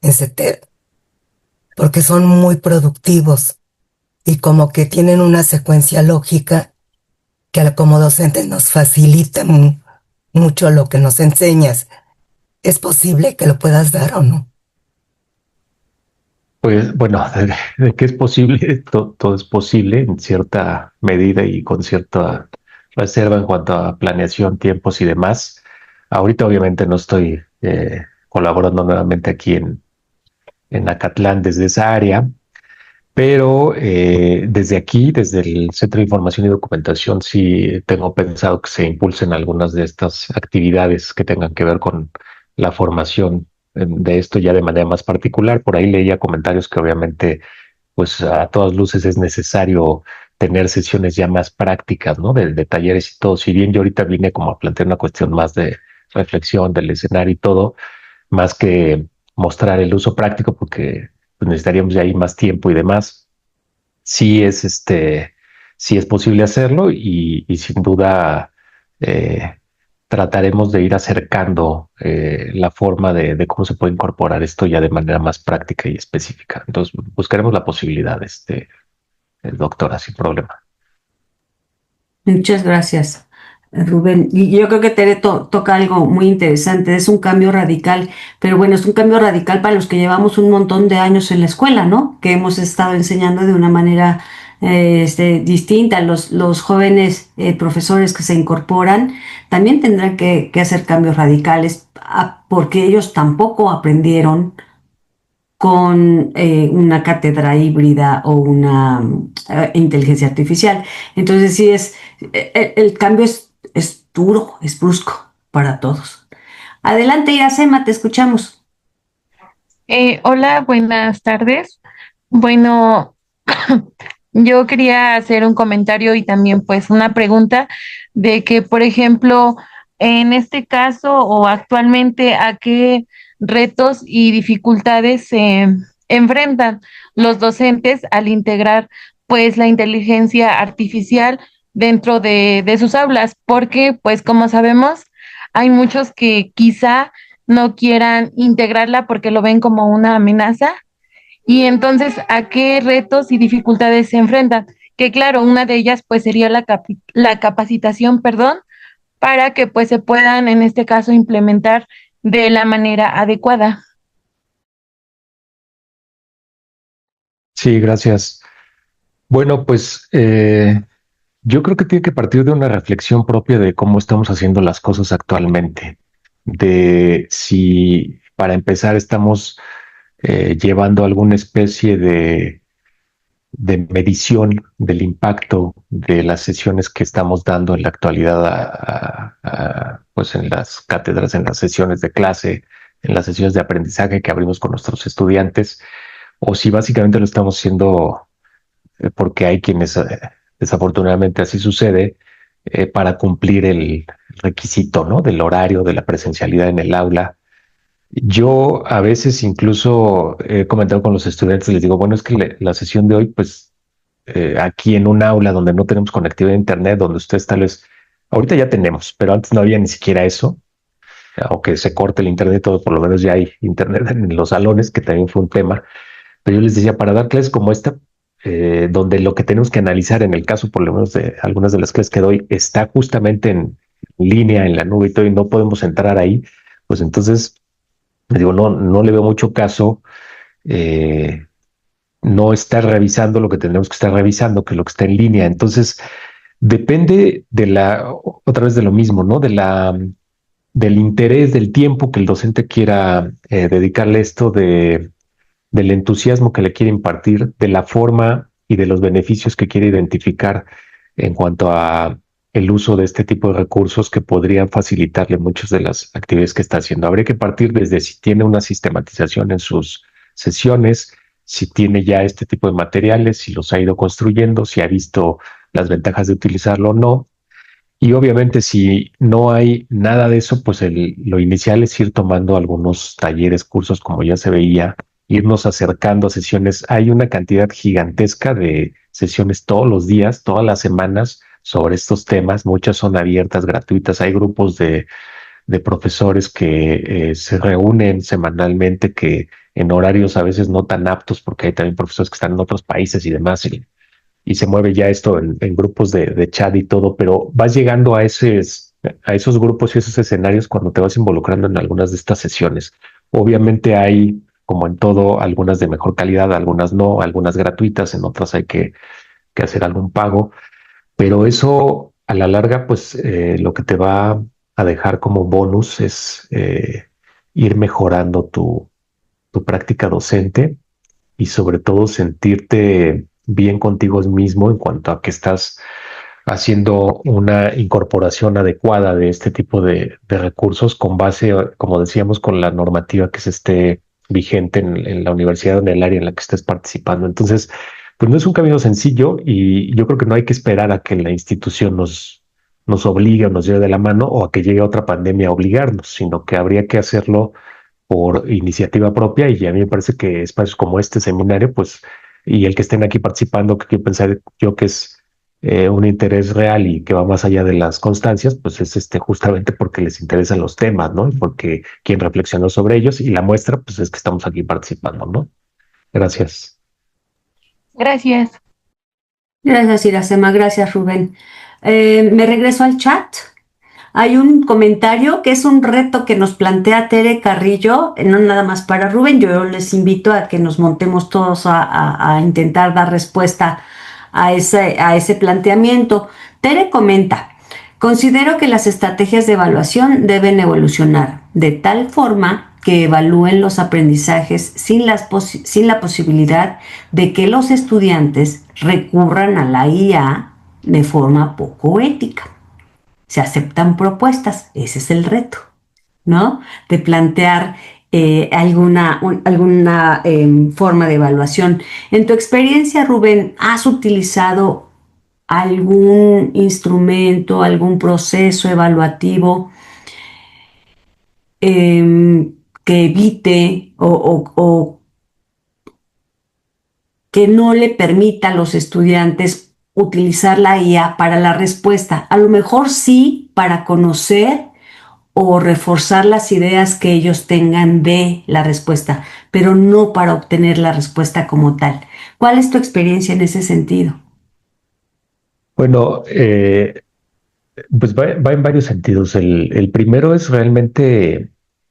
en CETER, porque son muy productivos y como que tienen una secuencia lógica que como docentes nos facilita mucho lo que nos enseñas. ¿Es posible que lo puedas dar o no?
Pues bueno, de que es posible, todo es posible en cierta medida y con cierta reserva en cuanto a planeación, tiempos y demás. Ahorita obviamente no estoy colaborando nuevamente aquí en Acatlán desde esa área, pero desde aquí, desde el Centro de Información y Documentación, sí tengo pensado que se impulsen algunas de estas actividades que tengan que ver con la formación de esto ya de manera más particular. Por ahí leía comentarios que obviamente, pues a todas luces es necesario tener sesiones ya más prácticas, ¿no? De talleres y todo. Si bien yo ahorita vine como a plantear una cuestión más de reflexión del escenario y todo, más que mostrar el uso práctico, porque pues, necesitaríamos ya ahí más tiempo y demás. Sí es sí es posible hacerlo y sin duda eh, trataremos de ir acercando la forma de cómo se puede incorporar esto ya de manera más práctica y específica. Entonces buscaremos la posibilidad, doctora, sin problema.
Muchas gracias, Rubén. Y yo creo que Tere toca algo muy interesante, es un cambio radical, pero bueno, es un cambio radical para los que llevamos un montón de años en la escuela, ¿no? Que hemos estado enseñando de una manera distinta. Los jóvenes profesores que se incorporan también tendrán que hacer cambios radicales porque ellos tampoco aprendieron con una cátedra híbrida o una inteligencia artificial. Entonces sí el cambio es duro, es brusco para todos. Adelante, Iracema, te escuchamos.
Hola, buenas tardes. Bueno, yo quería hacer un comentario y también pues una pregunta de que, por ejemplo, en este caso o actualmente, ¿a qué retos y dificultades se enfrentan los docentes al integrar pues la inteligencia artificial dentro de sus aulas? Porque pues como sabemos, hay muchos que quizá no quieran integrarla porque lo ven como una amenaza y entonces, ¿a qué retos y dificultades se enfrentan? Que claro, una de ellas pues sería la capacitación, perdón, para que pues se puedan en este caso implementar de la manera adecuada.
Sí, gracias. Bueno, pues yo creo que tiene que partir de una reflexión propia de cómo estamos haciendo las cosas actualmente, de si para empezar estamos llevando alguna especie de medición del impacto de las sesiones que estamos dando en la actualidad pues en las cátedras, en las sesiones de clase, en las sesiones de aprendizaje que abrimos con nuestros estudiantes, o si básicamente lo estamos haciendo porque hay quienes, desafortunadamente así sucede, para cumplir el requisito, ¿no? Del horario, de la presencialidad en el aula. Yo a veces incluso he comentado con los estudiantes, les digo, bueno, es que la sesión de hoy, pues aquí en un aula donde no tenemos conectividad a internet, donde ustedes tal vez, ahorita ya tenemos, pero antes no había ni siquiera eso, aunque se corte el internet, todo, por lo menos ya hay internet en los salones, que también fue un tema. Pero yo les decía, para dar clases como esta, donde lo que tenemos que analizar en el caso, por lo menos de algunas de las clases que doy, está justamente en línea, en la nube y todo, y no podemos entrar ahí, pues entonces, digo, no le veo mucho caso no estar revisando lo que tenemos que estar revisando, que lo que está en línea. Entonces, depende otra vez de lo mismo, ¿no? Del interés, del tiempo que el docente quiera dedicarle esto del entusiasmo que le quiere impartir, de la forma y de los beneficios que quiere identificar en cuanto a el uso de este tipo de recursos que podrían facilitarle muchas de las actividades que está haciendo. Habría que partir desde si tiene una sistematización en sus sesiones, si tiene ya este tipo de materiales, si los ha ido construyendo, si ha visto las ventajas de utilizarlo o no. Y obviamente si no hay nada de eso, pues lo inicial es ir tomando algunos talleres, cursos, como ya se veía, irnos acercando a sesiones. Hay una cantidad gigantesca de sesiones todos los días, todas las semanas, sobre estos temas. Muchas son abiertas, gratuitas. Hay grupos de profesores que se reúnen semanalmente, que en horarios a veces no tan aptos, porque hay también profesores que están en otros países y demás, y se mueve ya esto en grupos de chat y todo, pero vas llegando a esos grupos y esos escenarios cuando te vas involucrando en algunas de estas sesiones. Obviamente hay, como en todo, algunas de mejor calidad, algunas no, algunas gratuitas, en otras hay que hacer algún pago, pero eso a la larga, pues lo que te va a dejar como bonus es ir mejorando tu práctica docente y sobre todo sentirte bien contigo mismo en cuanto a que estás haciendo una incorporación adecuada de este tipo de recursos con base, como decíamos, con la normativa que se esté vigente en la universidad, en el área en la que estés participando. Entonces, pues no es un camino sencillo y yo creo que no hay que esperar a que la institución nos obligue o nos lleve de la mano o a que llegue otra pandemia a obligarnos, sino que habría que hacerlo por iniciativa propia y a mí me parece que espacios como este seminario, pues, y el que estén aquí participando, que quiero pensar yo que es un interés real y que va más allá de las constancias, pues es justamente porque les interesan los temas, ¿no? Y porque quien reflexionó sobre ellos y la muestra, pues es que estamos aquí participando, ¿no? Gracias.
Gracias.
Gracias, Iracema. Gracias, Rubén. Me regreso al chat. Hay un comentario que es un reto que nos plantea Tere Carrillo, no nada más para Rubén. Yo les invito a que nos montemos todos a intentar dar respuesta a ese planteamiento. Tere comenta: considero que las estrategias de evaluación deben evolucionar de tal forma que evalúen los aprendizajes sin la posibilidad de que los estudiantes recurran a la IA de forma poco ética. Se aceptan propuestas, ese es el reto, ¿no? De plantear alguna forma de evaluación. En tu experiencia, Rubén, ¿has utilizado algún instrumento, algún proceso evaluativo que evite o que no le permita a los estudiantes utilizar la IA para la respuesta? A lo mejor sí para conocer o reforzar las ideas que ellos tengan de la respuesta, pero no para obtener la respuesta como tal. ¿Cuál es tu experiencia en ese sentido?
Bueno, pues va en varios sentidos. El primero es realmente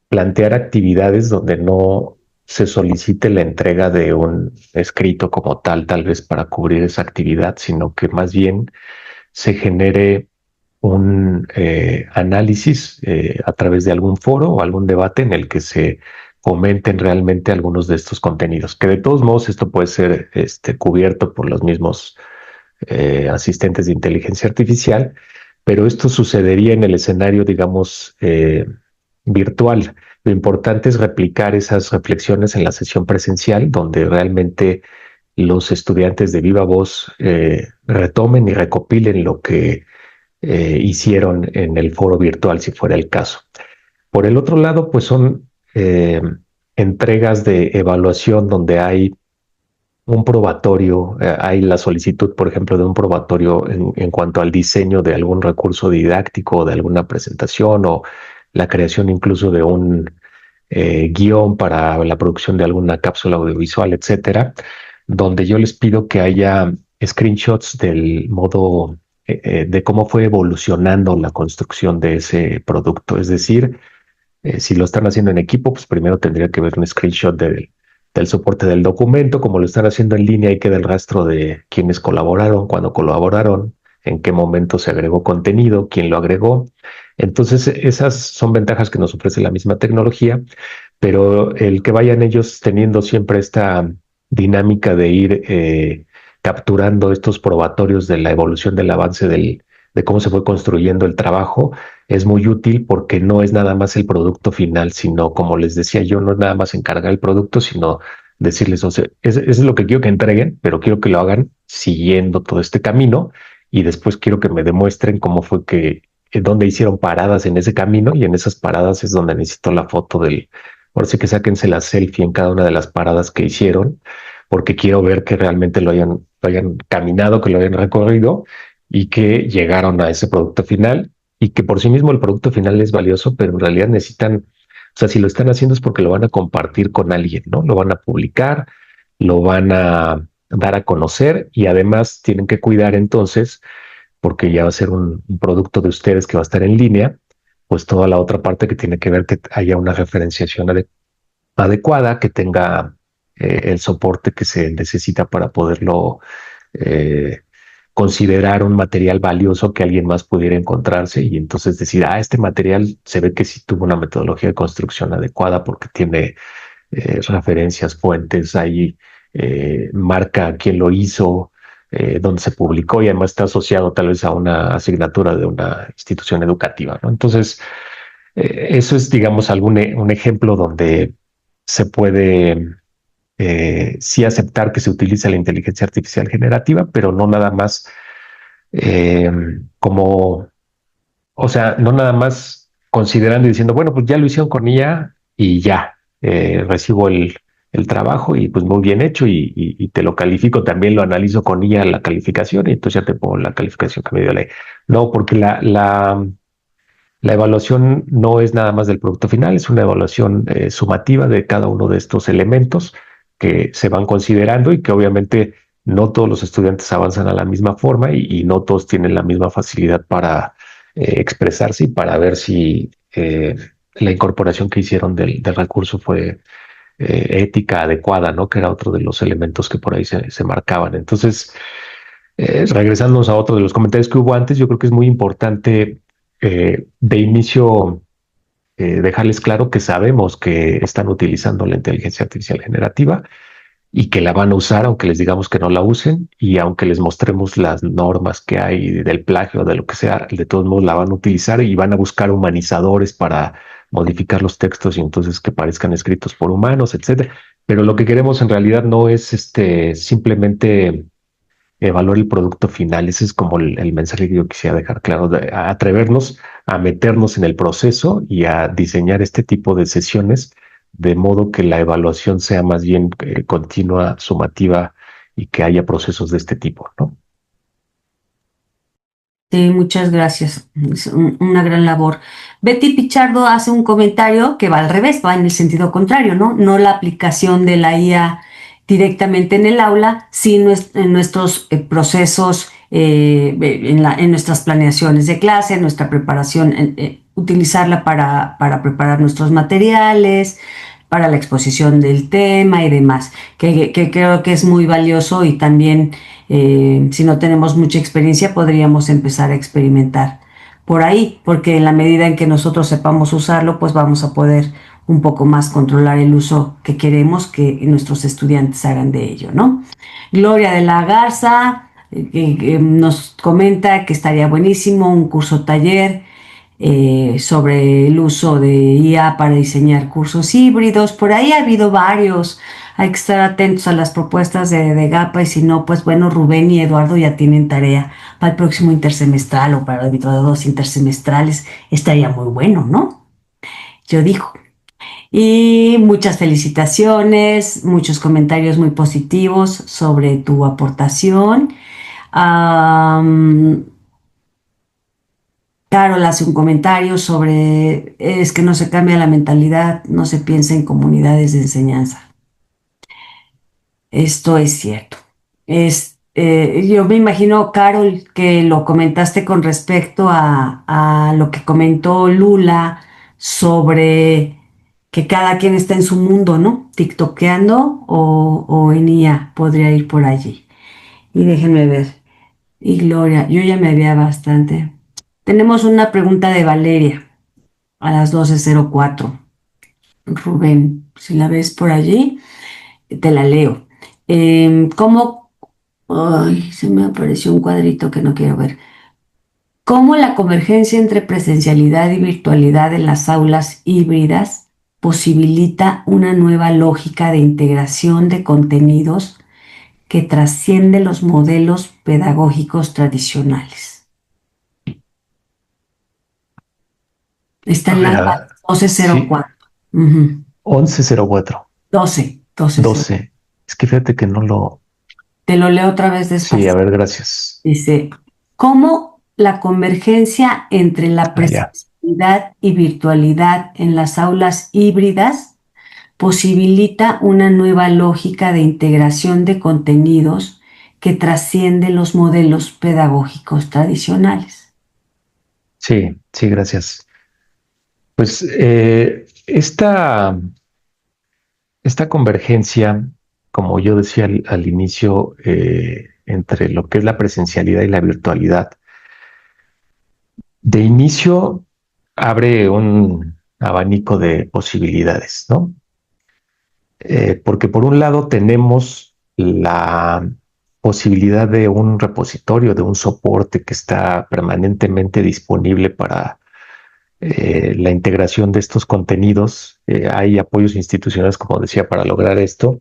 plantear actividades donde no se solicite la entrega de un escrito como tal vez para cubrir esa actividad, sino que más bien se genere un análisis a través de algún foro o algún debate en el que se comenten realmente algunos de estos contenidos, que de todos modos esto puede ser cubierto por los mismos asistentes de inteligencia artificial, pero esto sucedería en el escenario, digamos, virtual. Lo importante es replicar esas reflexiones en la sesión presencial, donde realmente los estudiantes de viva voz retomen y recopilen lo que hicieron en el foro virtual, si fuera el caso. Por el otro lado, pues son entregas de evaluación donde hay un probatorio, hay la solicitud, por ejemplo, de un probatorio en cuanto al diseño de algún recurso didáctico o de alguna presentación o la creación incluso de un guión para la producción de alguna cápsula audiovisual, etcétera, donde yo les pido que haya screenshots del modo de cómo fue evolucionando la construcción de ese producto. Es decir, si lo están haciendo en equipo, pues primero tendría que ver un screenshot del soporte del documento. Como lo están haciendo en línea, ahí queda el rastro de quiénes colaboraron, cuándo colaboraron, en qué momento se agregó contenido, quién lo agregó. Entonces, esas son ventajas que nos ofrece la misma tecnología, pero el que vayan ellos teniendo siempre esta dinámica de ir capturando estos probatorios de la evolución del avance de cómo se fue construyendo el trabajo, es muy útil porque no es nada más el producto final, sino, como les decía yo, no es nada más encargar el producto, sino decirles, o sea, eso es lo que quiero que entreguen, pero quiero que lo hagan siguiendo todo este camino y después quiero que me demuestren cómo fue que, dónde hicieron paradas en ese camino, y en esas paradas es donde necesito la foto ahora sí que sáquense la selfie en cada una de las paradas que hicieron, porque quiero ver que realmente lo hayan caminado, que lo hayan recorrido, y que llegaron a ese producto final y que por sí mismo el producto final es valioso, pero en realidad necesitan, o sea, si lo están haciendo es porque lo van a compartir con alguien, ¿no? Lo van a publicar, lo van a dar a conocer y además tienen que cuidar entonces, porque ya va a ser un producto de ustedes que va a estar en línea, pues toda la otra parte que tiene que ver que haya una referenciación adecuada, que tenga el soporte que se necesita para poderlo eh, considerar un material valioso que alguien más pudiera encontrarse y entonces decir, este material se ve que sí tuvo una metodología de construcción adecuada porque tiene referencias, fuentes, ahí marca quién lo hizo, dónde se publicó y además está asociado tal vez a una asignatura de una institución educativa, ¿no? Entonces, eso es, digamos, un ejemplo donde se puede sí aceptar que se utiliza la inteligencia artificial generativa, pero no nada más eh, como, o sea, no nada más considerando y diciendo, bueno, pues ya lo hicieron con ella y ya, recibo el trabajo y pues muy bien hecho y te lo califico, también lo analizo con ella la calificación y entonces ya te pongo la calificación que me dio la. No, porque la evaluación no es nada más del producto final, es una evaluación sumativa de cada uno de estos elementos que se van considerando y que obviamente no todos los estudiantes avanzan a la misma forma y no todos tienen la misma facilidad para expresarse y para ver si la incorporación que hicieron del recurso fue ética, adecuada, ¿no? Que era otro de los elementos que por ahí se marcaban. Entonces, regresándonos a otro de los comentarios que hubo antes, yo creo que es muy importante de inicio dejarles claro que sabemos que están utilizando la inteligencia artificial generativa y que la van a usar, aunque les digamos que no la usen y aunque les mostremos las normas que hay del plagio, de lo que sea, de todos modos la van a utilizar y van a buscar humanizadores para modificar los textos y entonces que parezcan escritos por humanos, etcétera. Pero lo que queremos en realidad no es simplemente evaluar el producto final. Ese es como el mensaje que yo quisiera dejar claro, a atrevernos a meternos en el proceso y a diseñar este tipo de sesiones de modo que la evaluación sea más bien continua, sumativa y que haya procesos de este tipo, ¿no?
Sí, muchas gracias. Es una gran labor. Betty Pichardo hace un comentario que va al revés, va en el sentido contrario, ¿no? No la aplicación de la IA directamente en el aula, sino en nuestros procesos, en nuestras planeaciones de clase, en nuestra preparación, utilizarla para preparar nuestros materiales, para la exposición del tema y demás, que creo que es muy valioso y también si no tenemos mucha experiencia podríamos empezar a experimentar por ahí, porque en la medida en que nosotros sepamos usarlo, pues vamos a poder un poco más controlar el uso que queremos que nuestros estudiantes hagan de ello, ¿no? Gloria de la Garza nos comenta que estaría buenísimo un curso taller sobre el uso de IA para diseñar cursos híbridos. Por ahí ha habido varios. Hay que estar atentos a las propuestas de GAPA y si no, pues bueno, Rubén y Eduardo ya tienen tarea para el próximo intersemestral o para dentro de 2 intersemestrales. Estaría muy bueno, ¿no? Yo digo. Y muchas felicitaciones, muchos comentarios muy positivos sobre tu aportación. Carol hace un comentario sobre, es que no se cambia la mentalidad, no se piensa en comunidades de enseñanza. Esto es cierto. Yo me imagino, Carol, que lo comentaste con respecto a lo que comentó Lula sobre que cada quien está en su mundo, ¿no? TikTokeando o en IA, podría ir por allí. Y déjenme ver. Y Gloria, yo ya me había bastante. Tenemos una pregunta de Valeria a las 12:04. Rubén, si la ves por allí, te la leo. ¿Cómo? Ay, se me apareció un cuadrito que no quiero ver. ¿Cómo la convergencia entre presencialidad y virtualidad en las aulas híbridas posibilita una nueva lógica de integración de contenidos que trasciende los modelos pedagógicos tradicionales? Está en la 12:04.
Sí. 11:04.
12:12.
Es que fíjate que no lo...
Te lo leo otra vez despacio.
Sí, a ver, gracias.
Dice, cómo la convergencia entre la presencialidad y virtualidad en las aulas híbridas posibilita una nueva lógica de integración de contenidos que trasciende los modelos pedagógicos tradicionales.
Sí, sí, gracias. Pues esta convergencia, como yo decía al inicio, entre lo que es la presencialidad y la virtualidad, de inicio abre un abanico de posibilidades, ¿no? Porque por un lado tenemos la posibilidad de un repositorio, de un soporte que está permanentemente disponible para la integración de estos contenidos. Hay apoyos institucionales, como decía, para lograr esto,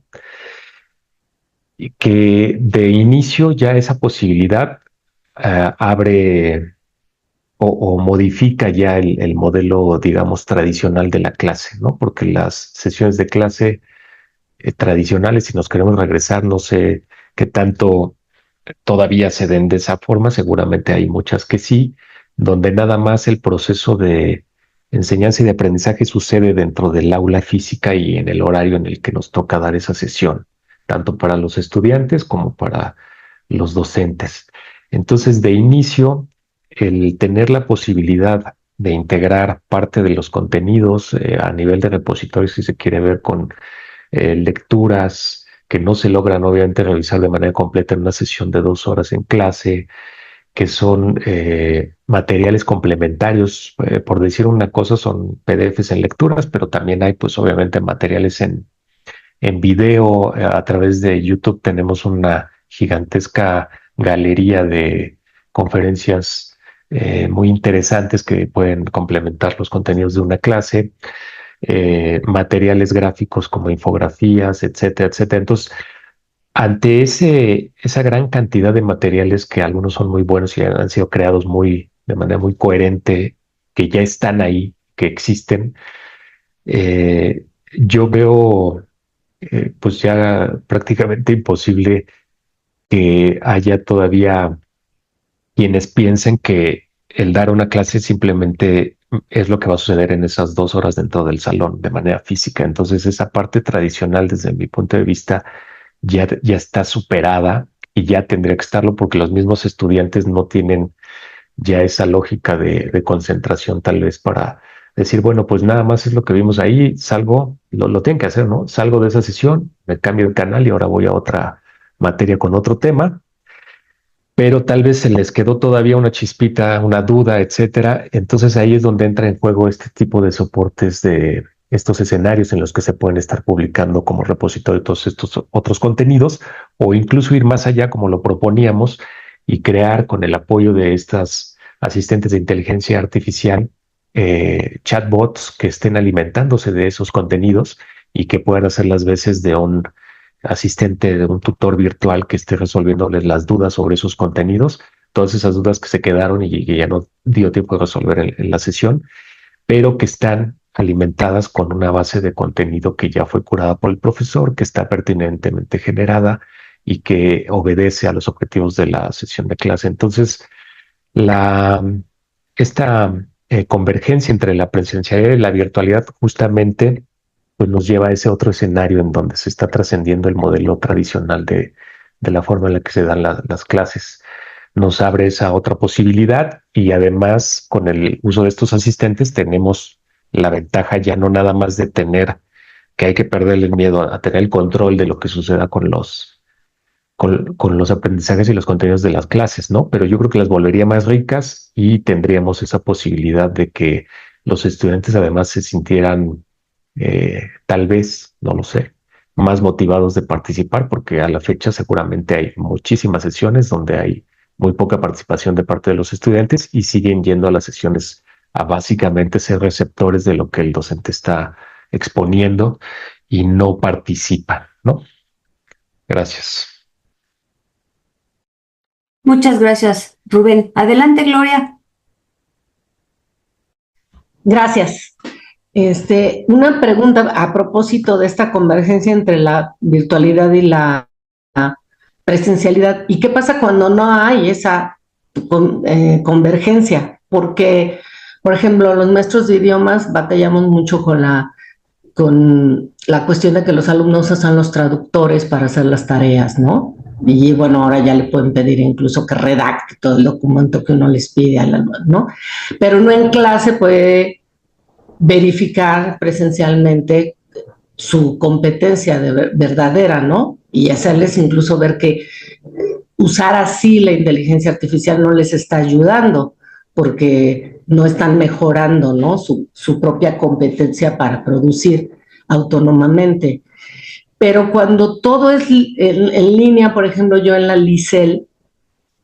y que de inicio ya esa posibilidad abre o modifica ya el modelo, digamos, tradicional de la clase, ¿no? Porque las sesiones de clase tradicionales, si nos queremos regresar, no sé qué tanto todavía se den de esa forma, seguramente hay muchas que sí, donde nada más el proceso de enseñanza y de aprendizaje sucede dentro del aula física y en el horario en el que nos toca dar esa sesión, tanto para los estudiantes como para los docentes. Entonces, de inicio, el tener la posibilidad de integrar parte de los contenidos a nivel de repositorio, si se quiere ver con lecturas que no se logran obviamente realizar de manera completa en una sesión de 2 horas en clase, que son materiales complementarios, por decir una cosa, son PDFs en lecturas, pero también hay pues obviamente materiales en video. A través de YouTube tenemos una gigantesca galería de conferencias muy interesantes que pueden complementar los contenidos de una clase. Materiales gráficos como infografías, etcétera, etcétera. Entonces, ante esa gran cantidad de materiales que algunos son muy buenos y han sido creados de manera muy coherente, que ya están ahí, que existen, yo veo pues ya prácticamente imposible que haya todavía quienes piensen que el dar una clase simplemente es lo que va a suceder en esas 2 horas dentro del salón de manera física. Entonces esa parte tradicional, desde mi punto de vista, ya está superada y ya tendría que estarlo porque los mismos estudiantes no tienen ya esa lógica de concentración tal vez para decir, bueno, pues nada más es lo que vimos ahí, salgo, lo tienen que hacer, ¿no? Salgo de esa sesión, me cambio de canal y ahora voy a otra materia con otro tema, pero tal vez se les quedó todavía una chispita, una duda, etcétera. Entonces ahí es donde entra en juego este tipo de soportes de estos escenarios en los que se pueden estar publicando como repositorio todos estos otros contenidos, o incluso ir más allá como lo proponíamos y crear con el apoyo de estas asistentes de inteligencia artificial chatbots que estén alimentándose de esos contenidos y que puedan hacer las veces de un asistente, de un tutor virtual que esté resolviéndoles las dudas sobre esos contenidos, todas esas dudas que se quedaron y que ya no dio tiempo de resolver en la sesión, pero que están alimentadas con una base de contenido que ya fue curada por el profesor, que está pertinentemente generada y que obedece a los objetivos de la sesión de clase. Entonces, esta convergencia entre la presencialidad y la virtualidad justamente pues nos lleva a ese otro escenario en donde se está trascendiendo el modelo tradicional de la forma en la que se dan las clases. Nos abre esa otra posibilidad y además con el uso de estos asistentes tenemos la ventaja ya no nada más de tener que hay que perderle el miedo a tener el control de lo que suceda con los aprendizajes y los contenidos de las clases, ¿no? Pero yo creo que las volvería más ricas y tendríamos esa posibilidad de que los estudiantes además se sintieran tal vez, no lo sé, más motivados de participar, porque a la fecha seguramente hay muchísimas sesiones donde hay muy poca participación de parte de los estudiantes y siguen yendo a las sesiones a básicamente ser receptores de lo que el docente está exponiendo y no participan, ¿no? Gracias.
Muchas gracias, Rubén. Adelante, Gloria.
Gracias. Una pregunta a propósito de esta convergencia entre la virtualidad y la presencialidad. ¿Y qué pasa cuando no hay esa convergencia, porque, por ejemplo, los maestros de idiomas batallamos mucho con la cuestión de que los alumnos usan los traductores para hacer las tareas, ¿no? Y bueno, ahora ya le pueden pedir incluso que redacte todo el documento que uno les pide al alumno, ¿no? Pero uno en clase puede verificar presencialmente su competencia verdadera, ¿no? Y hacerles incluso ver que usar así la inteligencia artificial no les está ayudando, porque no están mejorando, ¿no? Su propia competencia para producir autónomamente. Pero cuando todo es en línea, por ejemplo, yo en la Licel,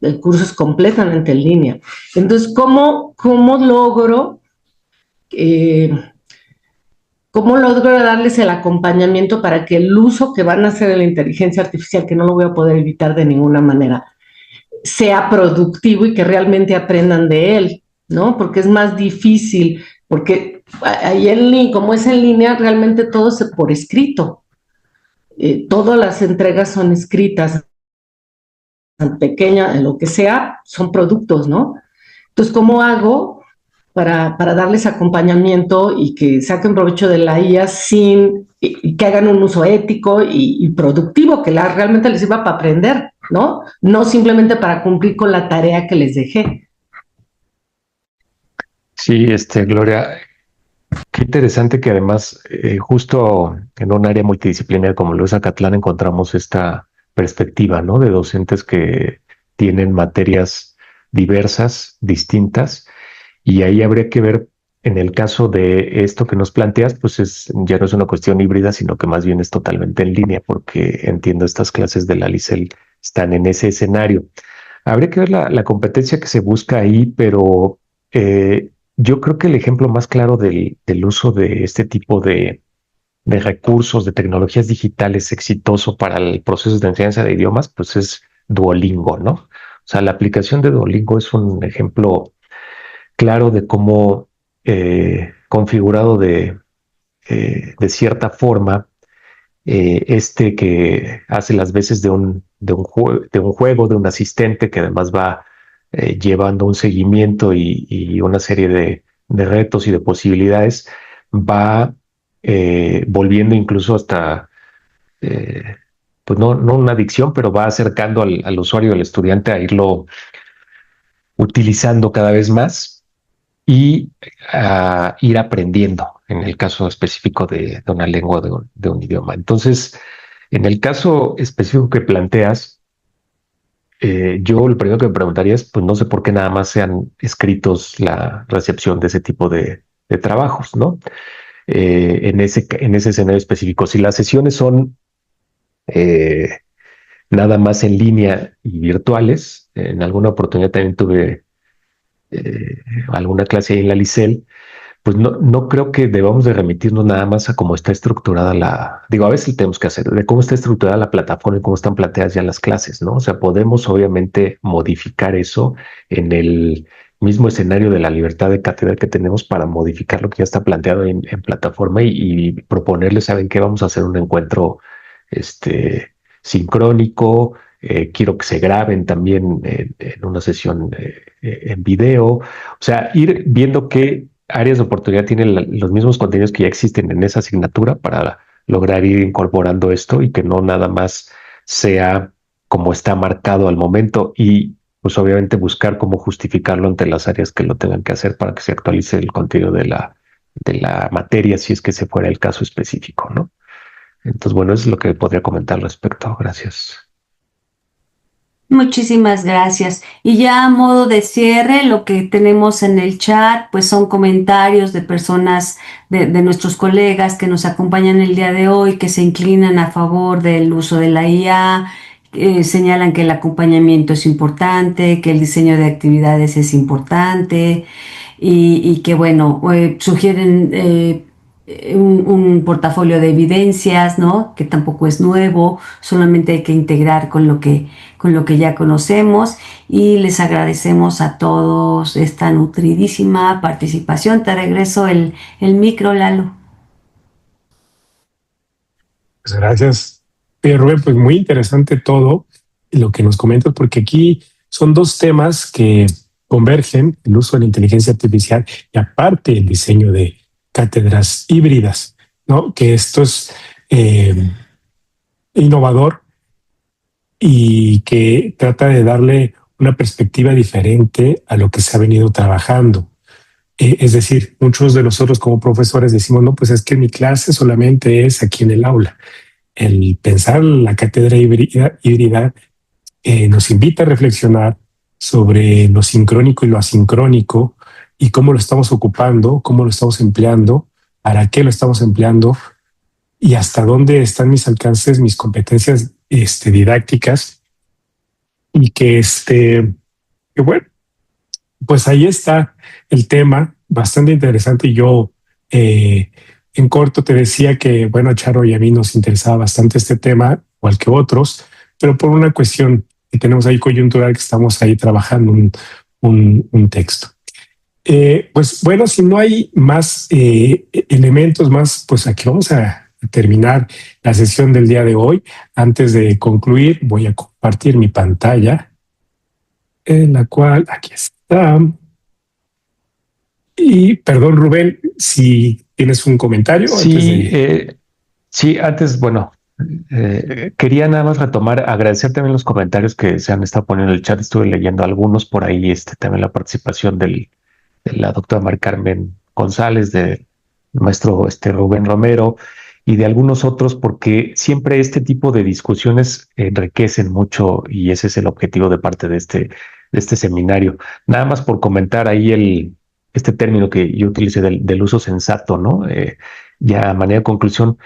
el curso es completamente en línea. Entonces, ¿cómo logro darles el acompañamiento para que el uso que van a hacer de la inteligencia artificial, que no lo voy a poder evitar de ninguna manera, sea productivo y que realmente aprendan de él, ¿no? Porque es más difícil, porque ahí como es en línea, realmente todo es por escrito. Todas las entregas son escritas, tan pequeña, lo que sea, son productos, ¿no? Entonces, ¿cómo hago para darles acompañamiento y que saquen provecho de la IA y que hagan un uso ético y productivo, que realmente les sirva para aprender, ¿no? No simplemente para cumplir con la tarea que les dejé.
Sí, Gloria, qué interesante que además, justo en un área multidisciplinaria como lo es Acatlán, encontramos esta perspectiva, ¿no? De docentes que tienen materias diversas, distintas, y ahí habría que ver, en el caso de esto que nos planteas, pues ya no es una cuestión híbrida, sino que más bien es totalmente en línea, porque entiendo estas clases de la Licel están en ese escenario. Habría que ver la competencia que se busca ahí, pero yo creo que el ejemplo más claro del uso de este tipo de recursos, de tecnologías digitales exitoso para el proceso de enseñanza de idiomas, pues es Duolingo, ¿no? O sea, la aplicación de Duolingo es un ejemplo claro de cómo configurado de cierta forma, que hace las veces de un juego, de un asistente que además va llevando un seguimiento y una serie de retos y de posibilidades, va volviendo incluso hasta, eh, pues no una adicción, pero va acercando al usuario, al estudiante a irlo utilizando cada vez más y a ir aprendiendo en el caso específico de una lengua, de un idioma. Entonces, en el caso específico que planteas, yo lo primero que me preguntaría es, pues no sé por qué nada más sean escritos la recepción de ese tipo de trabajos, ¿no? En ese escenario específico, si las sesiones son eh, nada más en línea y virtuales, en alguna oportunidad también tuve alguna clase ahí en la Licel, pues no creo que debamos de remitirnos nada más a cómo está estructurada digo, a veces tenemos que hacer, de cómo está estructurada la plataforma y cómo están planteadas ya las clases, ¿no? O sea, podemos obviamente modificar eso en el mismo escenario de la libertad de cátedra que tenemos para modificar lo que ya está planteado en plataforma y proponerles, ¿saben qué? Vamos a hacer un encuentro, sincrónico, quiero que se graben también en una sesión en video, o sea, ir viendo qué áreas de oportunidad tienen los mismos contenidos que ya existen en esa asignatura para lograr ir incorporando esto y que no nada más sea como está marcado al momento y pues obviamente buscar cómo justificarlo ante las áreas que lo tengan que hacer para que se actualice el contenido de la materia si es que se fuera el caso específico, ¿no? Entonces, bueno, eso es lo que podría comentar al respecto. Gracias.
Muchísimas gracias. Y ya a modo de cierre, lo que tenemos en el chat, pues son comentarios de personas, de nuestros colegas que nos acompañan el día de hoy, que se inclinan a favor del uso de la IA, señalan que el acompañamiento es importante, que el diseño de actividades es importante y que, bueno, sugieren un portafolio de evidencias, ¿no? Que tampoco es nuevo, solamente hay que integrar con lo que ya conocemos y les agradecemos a todos esta nutridísima participación. Te regreso el micro, Lalo.
Pues gracias, Rubén. Pues muy interesante todo lo que nos comentas, porque aquí son dos temas que convergen: el uso de la inteligencia artificial y aparte el diseño de cátedras híbridas, ¿no? Que esto es innovador y que trata de darle una perspectiva diferente a lo que se ha venido trabajando. Es decir, muchos de nosotros como profesores decimos, no, pues es que mi clase solamente es aquí en el aula. El pensar la cátedra híbrida nos invita a reflexionar sobre lo sincrónico y lo asincrónico y cómo lo estamos ocupando, cómo lo estamos empleando, para qué lo estamos empleando y hasta dónde están mis alcances, mis competencias didácticas. Y que bueno, pues ahí está el tema, bastante interesante. Yo en corto te decía que, bueno, a Charo y a mí nos interesaba bastante este tema, igual que otros, pero por una cuestión que tenemos ahí coyuntural, que estamos ahí trabajando un texto. Pues bueno, si no hay más elementos más, pues aquí vamos a terminar la sesión del día de hoy. Antes de concluir, voy a compartir mi pantalla, en la cual, aquí está. Y perdón, Rubén, si tienes un comentario.
Sí, antes, bueno, quería nada más retomar, agradecer también los comentarios que se han estado poniendo en el chat. Estuve leyendo algunos por ahí, también la participación de la doctora Mari Carmen González, del maestro Rubén Romero y de algunos otros, porque siempre este tipo de discusiones enriquecen mucho y ese es el objetivo de parte de este seminario. Nada más por comentar ahí este término que yo utilicé del uso sensato, ¿no? Ya a manera de conclusión,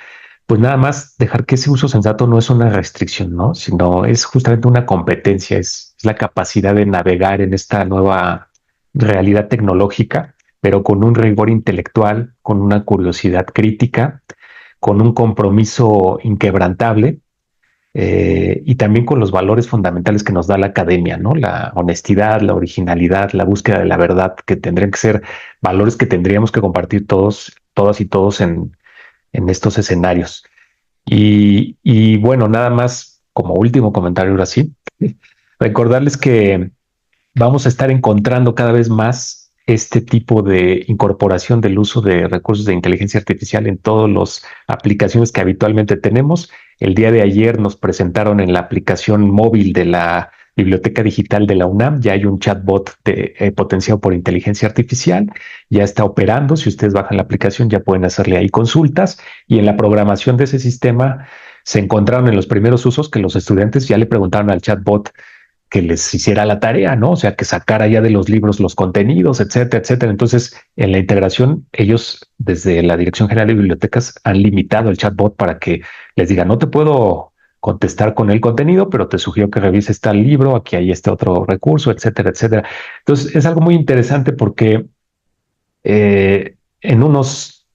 pues nada más dejar que ese uso sensato no es una restricción, ¿no? Sino es justamente una competencia, es la capacidad de navegar en esta nueva realidad tecnológica, pero con un rigor intelectual, con una curiosidad crítica, con un compromiso inquebrantable y también con los valores fundamentales que nos da la academia, ¿no? La honestidad, la originalidad, la búsqueda de la verdad, que tendrían que ser valores que tendríamos que compartir todas y todos en estos escenarios. Y bueno, nada más como último comentario ahora sí, recordarles que vamos a estar encontrando cada vez más este tipo de incorporación del uso de recursos de inteligencia artificial en todas las aplicaciones que habitualmente tenemos. El día de ayer nos presentaron en la aplicación móvil de la Biblioteca Digital de la UNAM, ya hay un chatbot potenciado por inteligencia artificial, ya está operando. Si ustedes bajan la aplicación ya pueden hacerle ahí consultas y en la programación de ese sistema se encontraron en los primeros usos que los estudiantes ya le preguntaron al chatbot que les hiciera la tarea, ¿no? O sea, que sacara ya de los libros los contenidos, etcétera, etcétera. Entonces, en la integración, ellos desde la Dirección General de Bibliotecas han limitado el chatbot para que les diga, no te puedo contestar con el contenido, pero te sugiero que revises tal libro, aquí hay este otro recurso, etcétera, etcétera. Entonces, es algo muy interesante porque en unos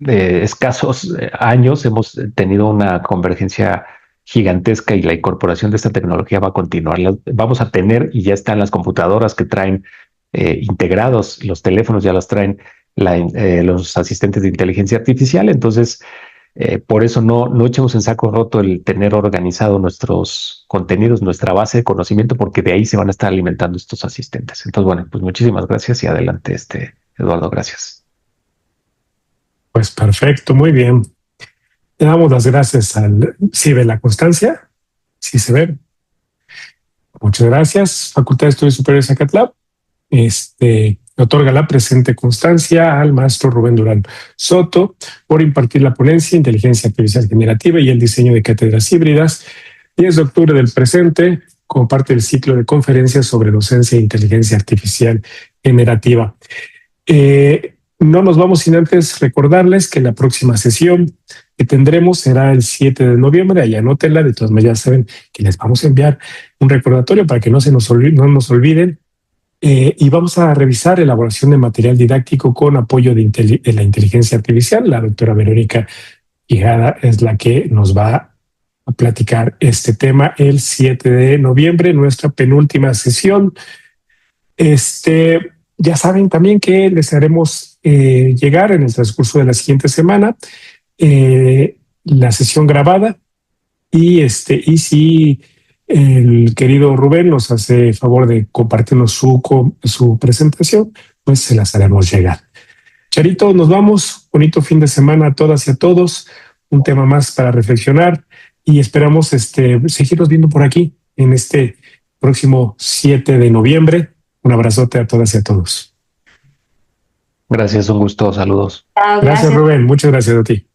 escasos años hemos tenido una convergencia gigantesca y la incorporación de esta tecnología va a continuar. Vamos a tener, y ya están las computadoras que traen integrados, los teléfonos ya las traen los asistentes de inteligencia artificial. Entonces, por eso no echemos en saco roto el tener organizado nuestros contenidos, nuestra base de conocimiento, porque de ahí se van a estar alimentando estos asistentes. Entonces, bueno, pues muchísimas gracias y adelante, Eduardo, gracias.
Pues perfecto, muy bien. Le damos las gracias al CIBE La Constancia. Sí se ve. Muchas gracias. Facultad de Estudios Superiores Acatlán. Otorga la presente constancia al maestro Rubén Durán Soto por impartir la ponencia Inteligencia Artificial Generativa y el diseño de cátedras híbridas. 10 de octubre del presente, como parte del ciclo de conferencias sobre docencia e inteligencia artificial generativa. No nos vamos sin antes recordarles que la próxima sesión que tendremos será el 7 de noviembre. Ahí anótenla, de todas maneras saben que les vamos a enviar un recordatorio para que no nos olviden. Y vamos a revisar elaboración de material didáctico con apoyo de la inteligencia artificial. La doctora Verónica Quijada es la que nos va a platicar este tema el 7 de noviembre, nuestra penúltima sesión. Ya saben también que les haremos llegar en el transcurso de la siguiente semana la sesión grabada y si el querido Rubén nos hace favor de compartirnos su presentación, pues se las haremos llegar. Charito, nos vamos. Bonito fin de semana a todas y a todos. Un tema más para reflexionar y esperamos seguirnos viendo por aquí en este próximo 7 de noviembre. Un abrazote a todas y a todos.
Gracias, un gusto, saludos.
Chao,
Gracias, Rubén. Muchas gracias a ti.